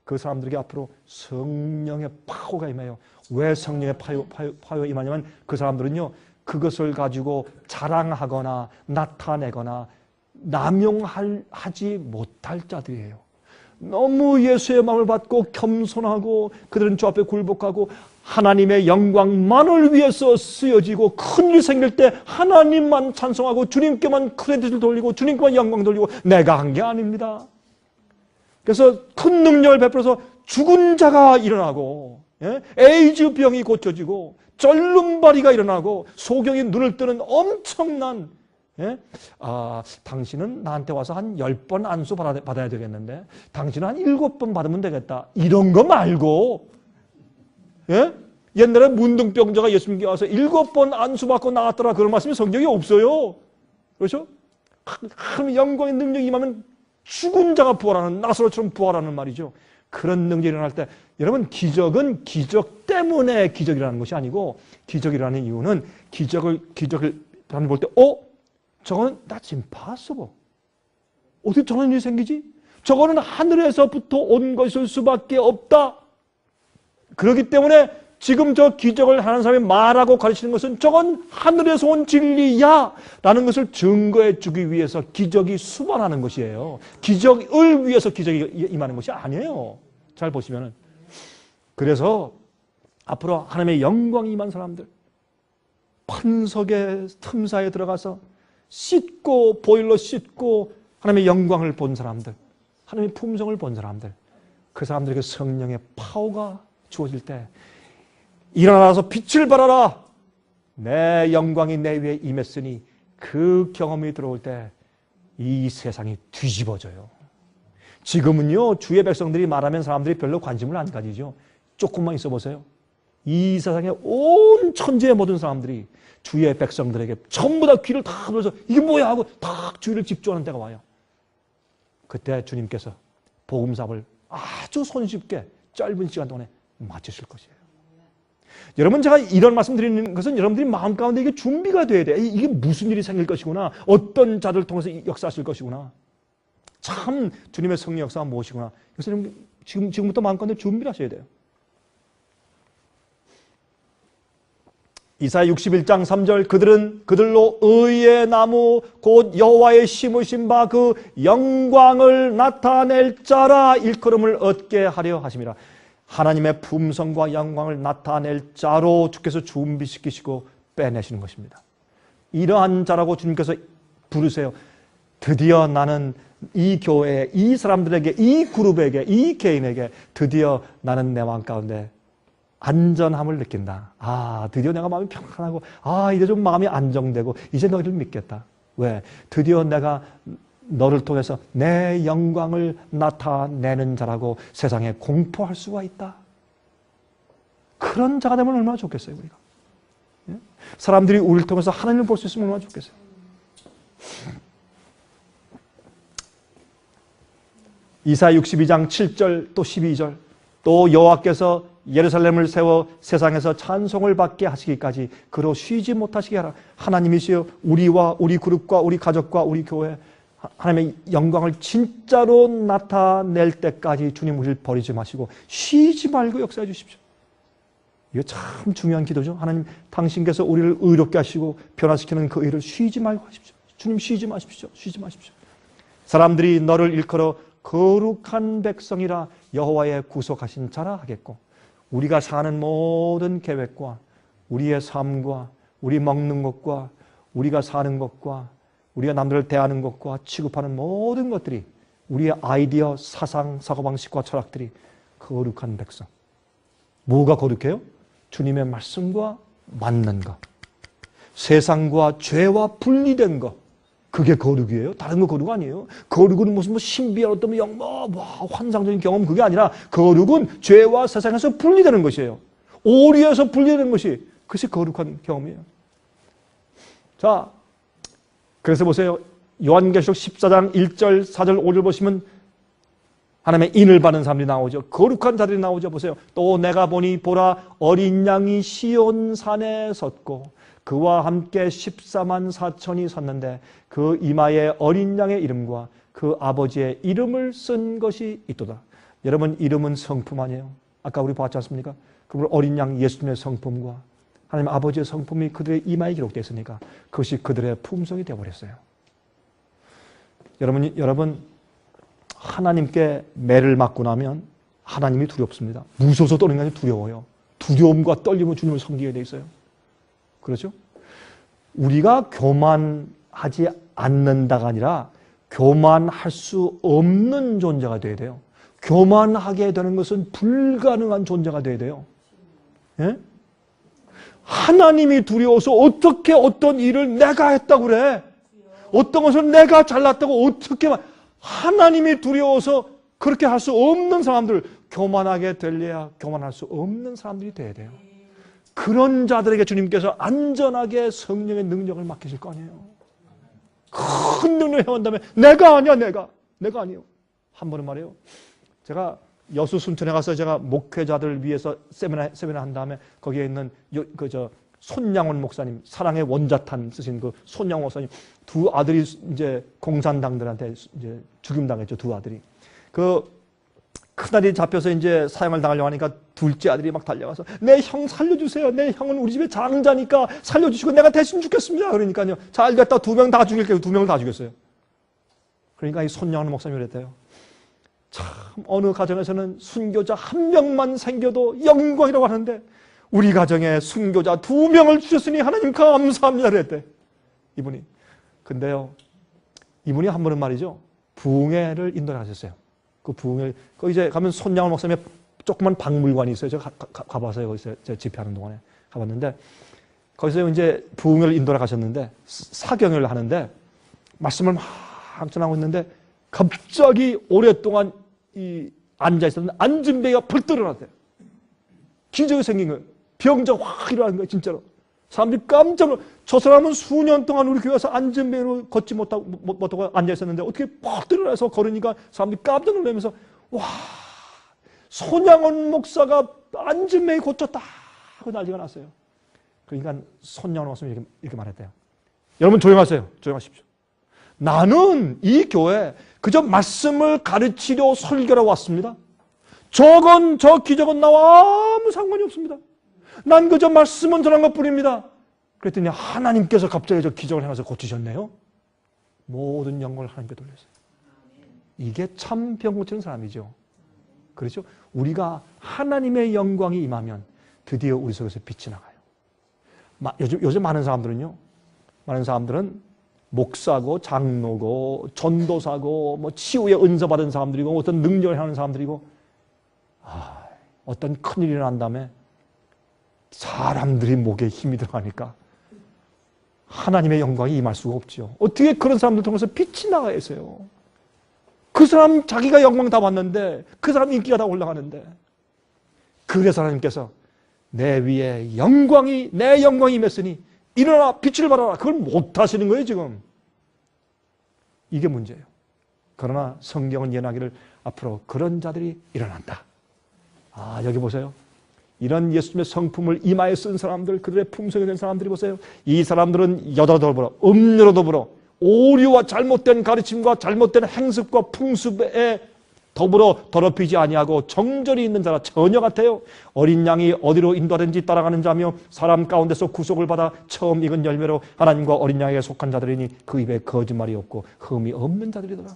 그 사람들에게 앞으로 성령의 파워가 임해요. 왜 성령의 파워가 임하냐면 그 사람들은요, 그것을 가지고 자랑하거나 나타내거나 남용하지 못할 자들이에요. 너무 예수의 마음을 받고 겸손하고 그들은 주 앞에 굴복하고 하나님의 영광만을 위해서 쓰여지고 큰일 생길 때 하나님만 찬송하고 주님께만 크레딧을 돌리고 주님께만 영광 돌리고 내가 한 게 아닙니다. 그래서 큰 능력을 베풀어서 죽은 자가 일어나고 에이즈 병이 고쳐지고 절름발이가 일어나고 소경이 눈을 뜨는 엄청난 당신은 나한테 와서 한 10번 안수 받아야 되겠는데 당신은 한 7번 받으면 되겠다. 이런 거 말고 옛날에 문둥병자가 예수님께 와서 7번 안수 받고 나왔더라. 그런 말씀이 성경에 없어요. 그렇죠? 하나님의 영광의 능력이 임하면 죽은 자가 부활하는, 나사로처럼 부활하는 말이죠. 그런 능력이 일어날 때 여러분, 기적은 기적 때문에 기적이라는 것이 아니고 기적이라는 이유는 기적을 볼 때 저거는 that's impossible. 어떻게 저런 일이 생기지? 저거는 하늘에서부터 온 것일 수밖에 없다. 그렇기 때문에 지금 저 기적을 하는 사람이 말하고 가르치는 것은 저건 하늘에서 온 진리야 라는 것을 증거해 주기 위해서 기적이 수반하는 것이에요. 기적을 위해서 기적이 임하는 것이 아니에요. 잘 보시면은. 그래서 앞으로 하나님의 영광이 임한 사람들, 판석의 틈사에 들어가서 씻고 보일러 씻고 하나님의 영광을 본 사람들, 하나님의 품성을 본 사람들, 그 사람들에게 성령의 파워가 주어질 때 일어나서 빛을 발하라. 내 영광이 내 위에 임했으니 그 경험이 들어올 때 이 세상이 뒤집어져요. 지금은요, 주의 백성들이 말하면 사람들이 별로 관심을 안 가지죠. 조금만 있어 보세요. 이 세상의 온 천지의 모든 사람들이 주의 백성들에게 전부 다 귀를 다 돌려서 이게 뭐야 하고 다 주의를 집중하는 때가 와요. 그때 주님께서 복음사업을 아주 손쉽게 짧은 시간 동안에 마치실 것이에요. 여러분, 제가 이런 말씀 드리는 것은 여러분들이 마음 가운데 이게 준비가 돼야 돼. 이게 무슨 일이 생길 것이구나. 어떤 자들을 통해서 역사하실 것이구나. 참 주님의 성령 역사가 무엇이구나. 그래서 지금부터 마음 가운데 준비를 하셔야 돼요. 이사야 61장 3절 그들로 의의 나무 곧 여호와의 심으신 바 그 영광을 나타낼 자라 일컬음을 얻게 하려 하심이라. 하나님의 품성과 영광을 나타낼 자로 주께서 준비시키시고 빼내시는 것입니다. 이러한 자라고 주님께서 부르세요. 드디어 나는 이 교회에, 이 사람들에게, 이 그룹에게, 이 개인에게 드디어 나는 내 마음 가운데 안전함을 느낀다. 드디어 내가 마음이 평안하고 이제 좀 마음이 안정되고 이제 너희를 믿겠다. 왜? 드디어 내가 너를 통해서 내 영광을 나타내는 자라고 세상에 공포할 수가 있다. 그런 자가 되면 얼마나 좋겠어요, 우리가. 사람들이 우리를 통해서 하나님을 볼 수 있으면 얼마나 좋겠어요. 이사야 62장 7절 또 12절 또 여호와께서 예루살렘을 세워 세상에서 찬송을 받게 하시기까지 그로 쉬지 못하시게 하라. 하나님이시여 우리와 우리 그룹과 우리 가족과 우리 교회 하나님의 영광을 진짜로 나타낼 때까지 주님 우리를 버리지 마시고 쉬지 말고 역사해 주십시오. 이거 참 중요한 기도죠. 하나님 당신께서 우리를 의롭게 하시고 변화시키는 그 일을 쉬지 말고 하십시오. 주님 쉬지 마십시오. 쉬지 마십시오. 사람들이 너를 일컬어 거룩한 백성이라 여호와의 구속하신 자라 하겠고 우리가 사는 모든 계획과 우리의 삶과 우리 먹는 것과 우리가 사는 것과 우리가 남들을 대하는 것과 취급하는 모든 것들이 우리의 아이디어, 사상, 사고방식과 철학들이 거룩한 백성. 뭐가 거룩해요? 주님의 말씀과 맞는 것. 세상과 죄와 분리된 것. 그게 거룩이에요. 다른 거 거룩 아니에요. 거룩은 무슨 신비한 어떤 환상적인 경험 그게 아니라 거룩은 죄와 세상에서 분리되는 것이에요. 오류에서 분리되는 것이 그것이 거룩한 경험이에요. 자, 그래서 보세요. 요한계시록 14장 1절, 4절, 5절 보시면 하나님의 인을 받는 사람들이 나오죠. 거룩한 자들이 나오죠. 보세요. 또 내가 보니 보라 어린 양이 시온 산에 섰고 그와 함께 14만 4천이 섰는데 그 이마에 어린 양의 이름과 그 아버지의 이름을 쓴 것이 있도다. 여러분 이름은 성품 아니에요? 아까 우리 봤지 않습니까? 그분 어린 양 예수님의 성품과 하나님 아버지의 성품이 그들의 이마에 기록되어 있으니까 그것이 그들의 품성이 되어버렸어요. 여러분 하나님께 매를 맞고 나면 하나님이 두렵습니다. 무서워서 떠는 게 아니라 두려워요. 두려움과 떨림으로 주님을 섬기게 돼 있어요. 그렇죠? 우리가 교만하지 않는다가 아니라 교만할 수 없는 존재가 돼야 돼요. 교만하게 되는 것은 불가능한 존재가 돼야 돼요. 예? 하나님이 두려워서 어떻게 어떤 일을 내가 했다고 그래? 어떤 것을 내가 잘났다고 어떻게 하나님이 두려워서 그렇게 할 수 없는 사람들, 교만하게 되려야 교만할 수 없는 사람들이 돼야 돼요. 그런 자들에게 주님께서 안전하게 성령의 능력을 맡기실 거 아니에요. 큰 능력을 해온 다음에 내가 아니야, 내가 아니에요. 한 번은 말이에요. 제가 여수 순천에 가서 제가 목회자들을 위해서 세미나 한 다음에 거기에 있는 손양원 목사님, 사랑의 원자탄 쓰신 그 손양원 목사님 두 아들이 이제 공산당들한테 이제 죽임당했죠. 두 아들이. 그 큰아들이 잡혀서 이제 사형을 당하려고 하니까 둘째 아들이 막 달려가서 내 형 살려주세요. 내 형은 우리 집에 장자니까 살려주시고 내가 대신 죽겠습니다. 그러니까요. 잘 됐다. 2명 다 죽일게요. 2명을 다 죽였어요. 그러니까 이 손양원 목사님이 그랬대요. 참 어느 가정에서는 순교자 1명만 생겨도 영광이라고 하는데 우리 가정에 순교자 2명을 주셨으니 하나님 감사합니다 그랬대. 이분이. 근데요. 이분이 한 번은 말이죠. 부흥회를 인도를 하셨어요. 그 부흥회, 거기 이제 가면 손양원 목사님의 조그만 박물관이 있어요. 제가 가봐서요. 거기서 제가 집회하는 동안에 가봤는데 거기서 이제 부흥회를 인도를 가셨는데 사경을 하는데 말씀을 막 전하고 있는데 갑자기 오랫동안 앉아있었는데 앉은 배가 벌떡 일어났대요. 기적이 생긴 거예요. 병자 확 일어나는 거예요. 진짜로. 사람들이 깜짝 놀라. 저 사람은 수년 동안 우리 교회에서 앉은 배로 걷지 못하고 앉아있었는데 어떻게 퍽 일어나서 걸으니까 사람들이 깜짝 놀라면서 와, 손양원 목사가 앉은 배에 고쳤다 하고 난리가 났어요. 그러니까 손양원 목사님이 이렇게 말했대요. 여러분 조용하세요. 조용하십시오. 나는 이 교회 그저 말씀을 가르치려 설교하러 왔습니다. 저 기적은 나와 아무 상관이 없습니다. 난 그저 말씀은 전한 것뿐입니다. 그랬더니 하나님께서 갑자기 저 기적을 행해서 고치셨네요. 모든 영광을 하나님께 돌렸어요. 이게 참 병 고치는 사람이죠. 그렇죠? 우리가 하나님의 영광이 임하면 드디어 우리 속에서 빛이 나가요. 요즘 많은 사람들은 목사고 장로고 전도사고 뭐 치유의 은사 받은 사람들이고 어떤 능력을 하는 사람들이고 어떤 큰일이 일어난 다음에 사람들이 목에 힘이 들어가니까 하나님의 영광이 임할 수가 없죠. 어떻게 그런 사람들 통해서 빛이 나가야 했어요. 그 사람 자기가 영광 다 받는데 그 사람 인기가 다 올라가는데 그래서 하나님께서 내 위에 내 영광이 임했으니 일어나 빛을 발하라. 그걸 못 하시는 거예요 지금. 이게 문제예요. 그러나 성경은 예언하기를 앞으로 그런 자들이 일어난다. 여기 보세요. 이런 예수님의 성품을 이마에 쓴 사람들, 그들의 품성이 된 사람들이 보세요. 이 사람들은 여자로 더불어, 음료로 더불어, 오류와 잘못된 가르침과 잘못된 행습과 풍습에 더불어 더럽히지 아니하고 정절이 있는 자라 처녀 같아요. 어린 양이 어디로 인도하든지 따라가는 자며 사람 가운데서 구속을 받아 처음 익은 열매로 하나님과 어린 양에게 속한 자들이니 그 입에 거짓말이 없고 흠이 없는 자들이더라.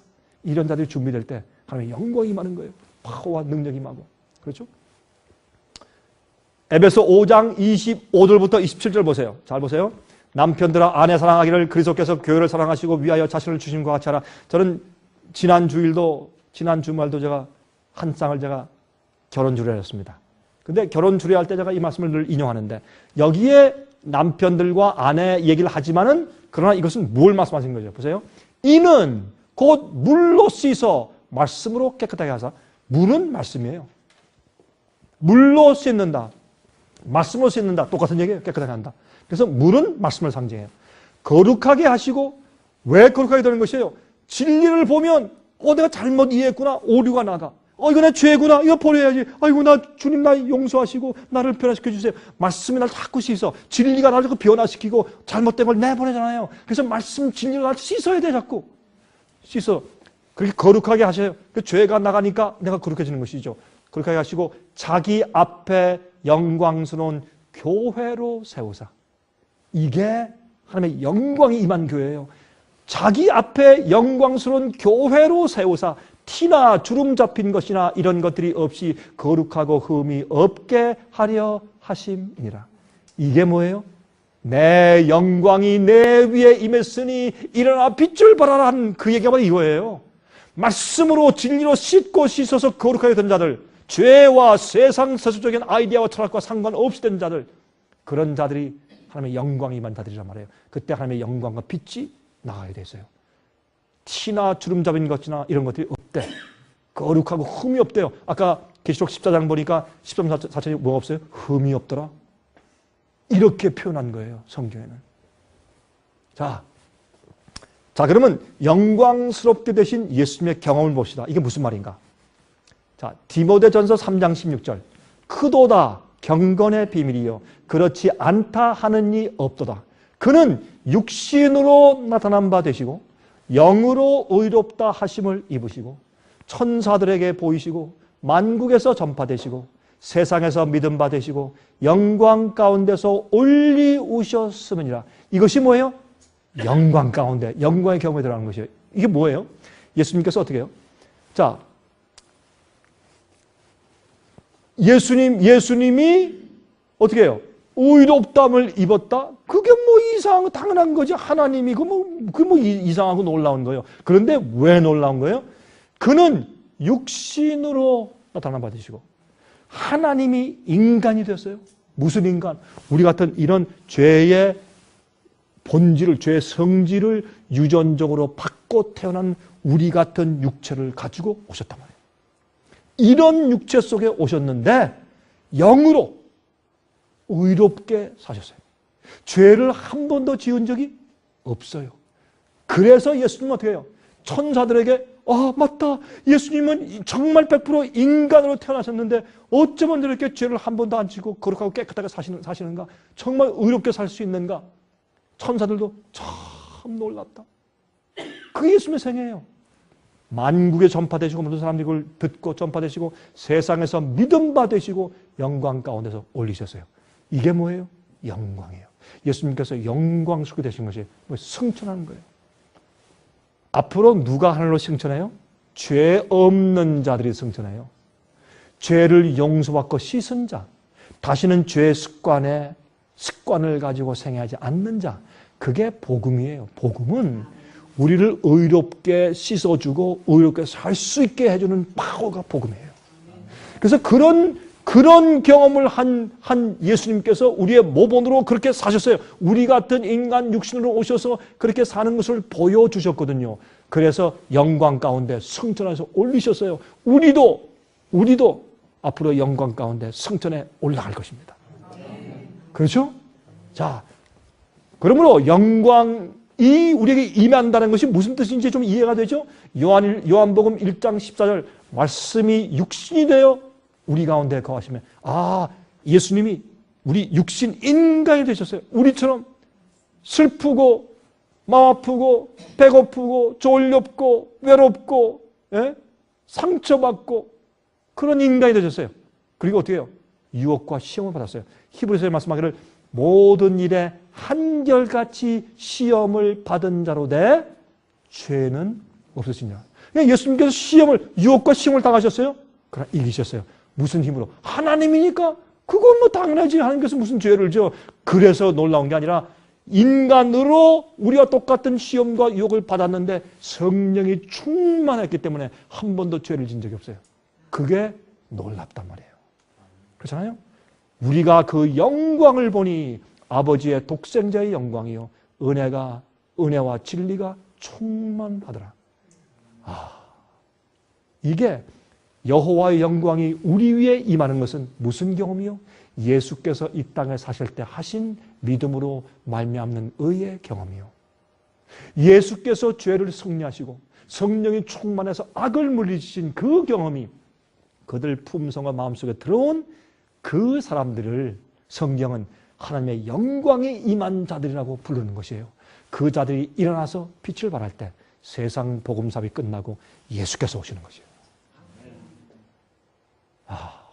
이런 자들이 준비될 때 하나님의 영광이 임하는 거예요. 파워와 능력이 임하고. 그렇죠? 에베소 5장 25절부터 27절 보세요. 잘 보세요. 남편들아 아내 사랑하기를 그리스도께서 교회를 사랑하시고 위하여 자신을 주심과 같이 하라. 저는 지난 주말도 제가 한 쌍을 제가 결혼 주례했습니다. 근데 결혼 주례할 때 제가 이 말씀을 늘 인용하는데 여기에 남편들과 아내 얘기를 하지만은 그러나 이것은 뭘 말씀하신 거죠? 보세요. 이는 곧 물로 씻어 말씀으로 깨끗하게 하사. 물은 말씀이에요. 물로 씻는다. 말씀으로 씻는다. 똑같은 얘기예요. 깨끗하게 한다. 그래서 물은 말씀을 상징해요. 거룩하게 하시고 왜 거룩하게 되는 것이에요? 진리를 보면 내가 잘못 이해했구나. 오류가 나가. 이거 내 죄구나. 이거 버려야지. 아이고 주님 나 용서하시고 나를 변화시켜 주세요. 말씀이 날 자꾸 씻어. 진리가 나를 자꾸 변화시키고 잘못된 걸 내보내잖아요. 그래서 말씀 진리로 날 씻어야 돼 자꾸. 씻어. 그렇게 거룩하게 하셔요. 그 죄가 나가니까 내가 거룩해지는 것이죠. 거룩하게 하시고 자기 앞에 영광스러운 교회로 세우사. 이게 하나님의 영광이 임한 교회예요. 자기 앞에 영광스러운 교회로 세우사 티나 주름 잡힌 것이나 이런 것들이 없이 거룩하고 흠이 없게 하려 하심이니라. 이게 뭐예요? 내 영광이 내 위에 임했으니 일어나 빛을 발하라 하는 그 얘기가 바로 이거예요. 말씀으로 진리로 씻고 씻어서 거룩하게 된 자들, 죄와 세상 세속적인 아이디어와 철학과 상관없이 된 자들, 그런 자들이 하나님의 영광이 임한 자들이란 말이에요. 그때 하나님의 영광과 빛이 나가야 됐어요. 티나 주름 잡힌 것이나 이런 것들이 없대. 거룩하고 흠이 없대요. 아까 계시록 14장 보니까 13, 14절이 뭐가 없어요? 흠이 없더라. 이렇게 표현한 거예요, 성경에는. 자, 그러면 영광스럽게 되신 예수님의 경험을 봅시다. 이게 무슨 말인가? 자, 디모데전서 3장 16절. 크도다 경건의 비밀이요 그렇지 않다 하는 이 없도다. 그는 육신으로 나타난 바 되시고 영으로 의롭다 하심을 입으시고 천사들에게 보이시고 만국에서 전파되시고 세상에서 믿음 받으시고 영광 가운데서 올리우셨음이니라. 이것이 뭐예요? 영광 가운데, 영광의 경험에 들어가는 것이에요. 이게 뭐예요? 예수님께서 어떻게 해요? 자, 예수님이 어떻게 해요? 의롭담을 입었다? 그게 뭐 이상한, 당연한 거지. 하나님이 그게 뭐 이상하고 놀라운 거예요. 그런데 왜 놀라운 거예요? 그는 육신으로 나타나 받으시고 하나님이 인간이 되었어요. 무슨 인간? 우리 같은 이런 죄의 본질을, 죄의 성질을 유전적으로 받고 태어난 우리 같은 육체를 가지고 오셨단 말이에요. 이런 육체 속에 오셨는데 영으로 의롭게 사셨어요. 죄를 한 번도 지은 적이 없어요. 그래서 예수님은 어떻게 해요? 천사들에게 맞다. 예수님은 정말 100% 인간으로 태어나셨는데 어쩌면 이렇게 죄를 한 번도 안 지고 거룩하고 깨끗하게 사시는가? 정말 의롭게 살 수 있는가? 천사들도 참 놀랐다. 그게 예수님의 생애예요. 만국에 전파되시고 모든 사람들이 그걸 듣고 전파되시고 세상에서 믿음 받으시고 영광 가운데서 올리셨어요. 이게 뭐예요? 영광이에요. 예수님께서 영광스럽게 되신 것이 승천하는 거예요. 앞으로 누가 하늘로 승천해요? 죄 없는 자들이 승천해요. 죄를 용서받고 씻은 자, 다시는 죄의 습관을 가지고 생애하지 않는 자, 그게 복음이에요. 복음은 우리를 의롭게 씻어주고 의롭게 살 수 있게 해주는 파워가 복음이에요. 그래서 그런 경험을 한 예수님께서 우리의 모본으로 그렇게 사셨어요. 우리 같은 인간 육신으로 오셔서 그렇게 사는 것을 보여주셨거든요. 그래서 영광 가운데 승천해서 올리셨어요. 우리도 앞으로 영광 가운데 승천에 올라갈 것입니다. 그렇죠? 자, 그러므로 영광이 우리에게 임한다는 것이 무슨 뜻인지 좀 이해가 되죠? 요한복음 1장 14절 말씀이 육신이 되어 우리 가운데 거하시면 예수님이 우리 육신 인간이 되셨어요. 우리처럼 슬프고 마음 아프고 배고프고 졸렵고 외롭고 상처받고 그런 인간이 되셨어요. 그리고 어떻게 해요? 유혹과 시험을 받았어요. 히브리서에 말씀하기를 모든 일에 한결같이 시험을 받은 자로 내 죄는 없으시냐. 예수님께서 유혹과 시험을 당하셨어요. 그러나 이기셨어요. 무슨 힘으로? 하나님이니까 그건 뭐 당연하지. 하나님께서 무슨 죄를 져. 그래서 놀라운 게 아니라 인간으로 우리와 똑같은 시험과 유혹을 받았는데 성령이 충만했기 때문에 한 번도 죄를 진 적이 없어요. 그게 놀랍단 말이에요. 그렇잖아요? 우리가 그 영광을 보니 아버지의 독생자의 영광이요 은혜와 진리가 충만하더라. 이게 여호와의 영광이 우리 위에 임하는 것은 무슨 경험이요? 예수께서 이 땅에 사실 때 하신 믿음으로 말미암는 의의 경험이요. 예수께서 죄를 승리하시고 성령이 충만해서 악을 물리치신 그 경험이 그들 품성과 마음속에 들어온 그 사람들을 성경은 하나님의 영광이 임한 자들이라고 부르는 것이에요. 그 자들이 일어나서 빛을 발할 때 세상 복음사업이 끝나고 예수께서 오시는 것이에요.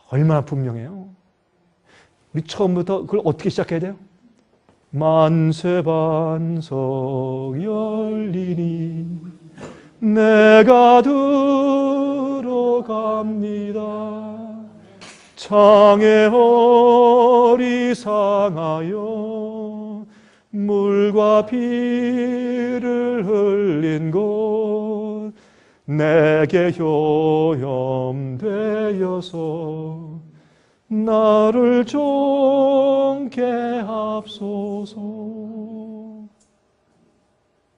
얼마나 분명해요. 우리 처음부터 그걸 어떻게 시작해야 돼요? 만세 반석 열리니 내가 들어갑니다. 창에 어리상하여 물과 피를 흘린 곳 내게 효염되어서 나를 정케 합소서.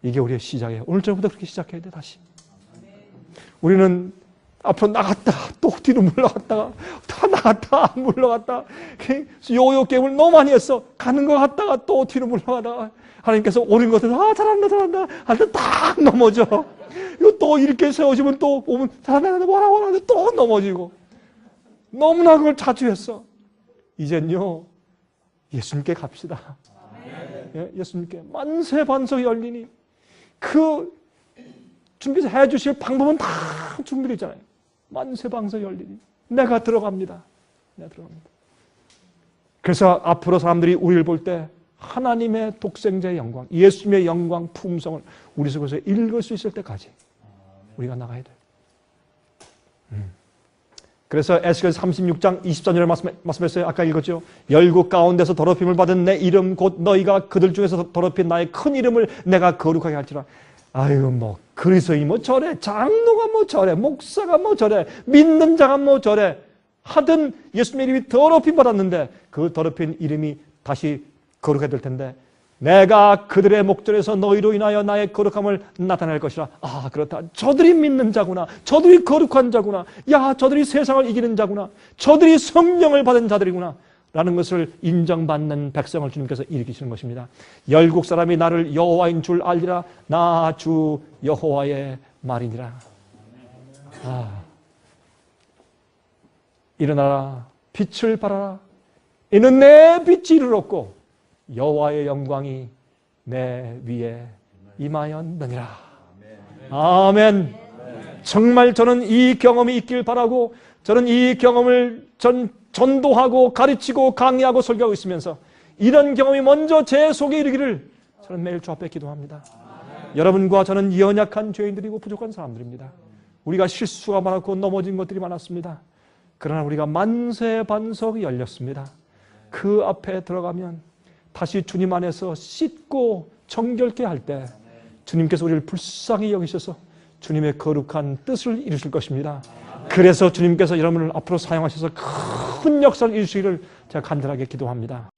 이게 우리의 시작이에요. 오늘 저녁부터 그렇게 시작해야 돼. 다시 우리는 앞으로 나갔다가 또 뒤로 물러갔다가 다 나갔다가 물러갔다가 요요 게임을 너무 많이 했어. 가는 거 같다가 또 뒤로 물러가다가 하나님께서 옳은 것을 잘한다 잘한다 하는데 딱 넘어져. 이거 또 이렇게 세워지면 또 오면 잘한다 뭐라 하는데 또 넘어지고. 너무나 그걸 자주 했어. 이젠요 예수님께 갑시다. 예, 예수님께 만세 반석이 열리니 그 준비해 주실 방법은 다 준비되어 있잖아요. 만세 반석이 열리니 내가 들어갑니다. 내가 들어갑니다. 그래서 앞으로 사람들이 우리를 볼 때 하나님의 독생자의 영광, 예수님의 영광, 품성을 우리 속에서 읽을 수 있을 때까지 우리가 나가야 돼요. 그래서 에스겔 36장 24절에 말씀했어요. 아까 읽었죠. 열국 가운데서 더럽힘을 받은 내 이름 곧 너희가 그들 중에서 더럽힌 나의 큰 이름을 내가 거룩하게 할지라. 아유 뭐 그리스도인이 뭐 저래, 장로가 뭐 저래, 목사가 뭐 저래, 믿는 자가 뭐 저래 하든 예수님의 이름이 더럽힘 받았는데 그 더럽힌 이름이 다시 거룩해야 될 텐데 내가 그들의 목전에서 너희로 인하여 나의 거룩함을 나타낼 것이라. 아 그렇다. 저들이 믿는 자구나. 저들이 거룩한 자구나. 야 저들이 세상을 이기는 자구나. 저들이 성령을 받은 자들이구나. 라는 것을 인정받는 백성을 주님께서 일으키시는 것입니다. 열국 사람이 나를 여호와인 줄 알리라. 나 주 여호와의 말이니라. 일어나라. 빛을 발하라. 이는 내 빛이 이르렀고 여호와의 영광이 내 위에 임하였느니라. 아멘. 정말 저는 이 경험이 있길 바라고 저는 이 경험을 전도하고 가르치고 강의하고 설교하고 있으면서 이런 경험이 먼저 제 속에 이르기를 저는 매일 주 앞에 기도합니다. 여러분과 저는 연약한 죄인들이고 부족한 사람들입니다. 우리가 실수가 많았고 넘어진 것들이 많았습니다. 그러나 우리가 만세 반석이 열렸습니다. 그 앞에 들어가면 다시 주님 안에서 씻고 정결케 할 때 주님께서 우리를 불쌍히 여기셔서 주님의 거룩한 뜻을 이루실 것입니다. 그래서 주님께서 여러분을 앞으로 사용하셔서 큰 역사를 이루시기를 제가 간절하게 기도합니다.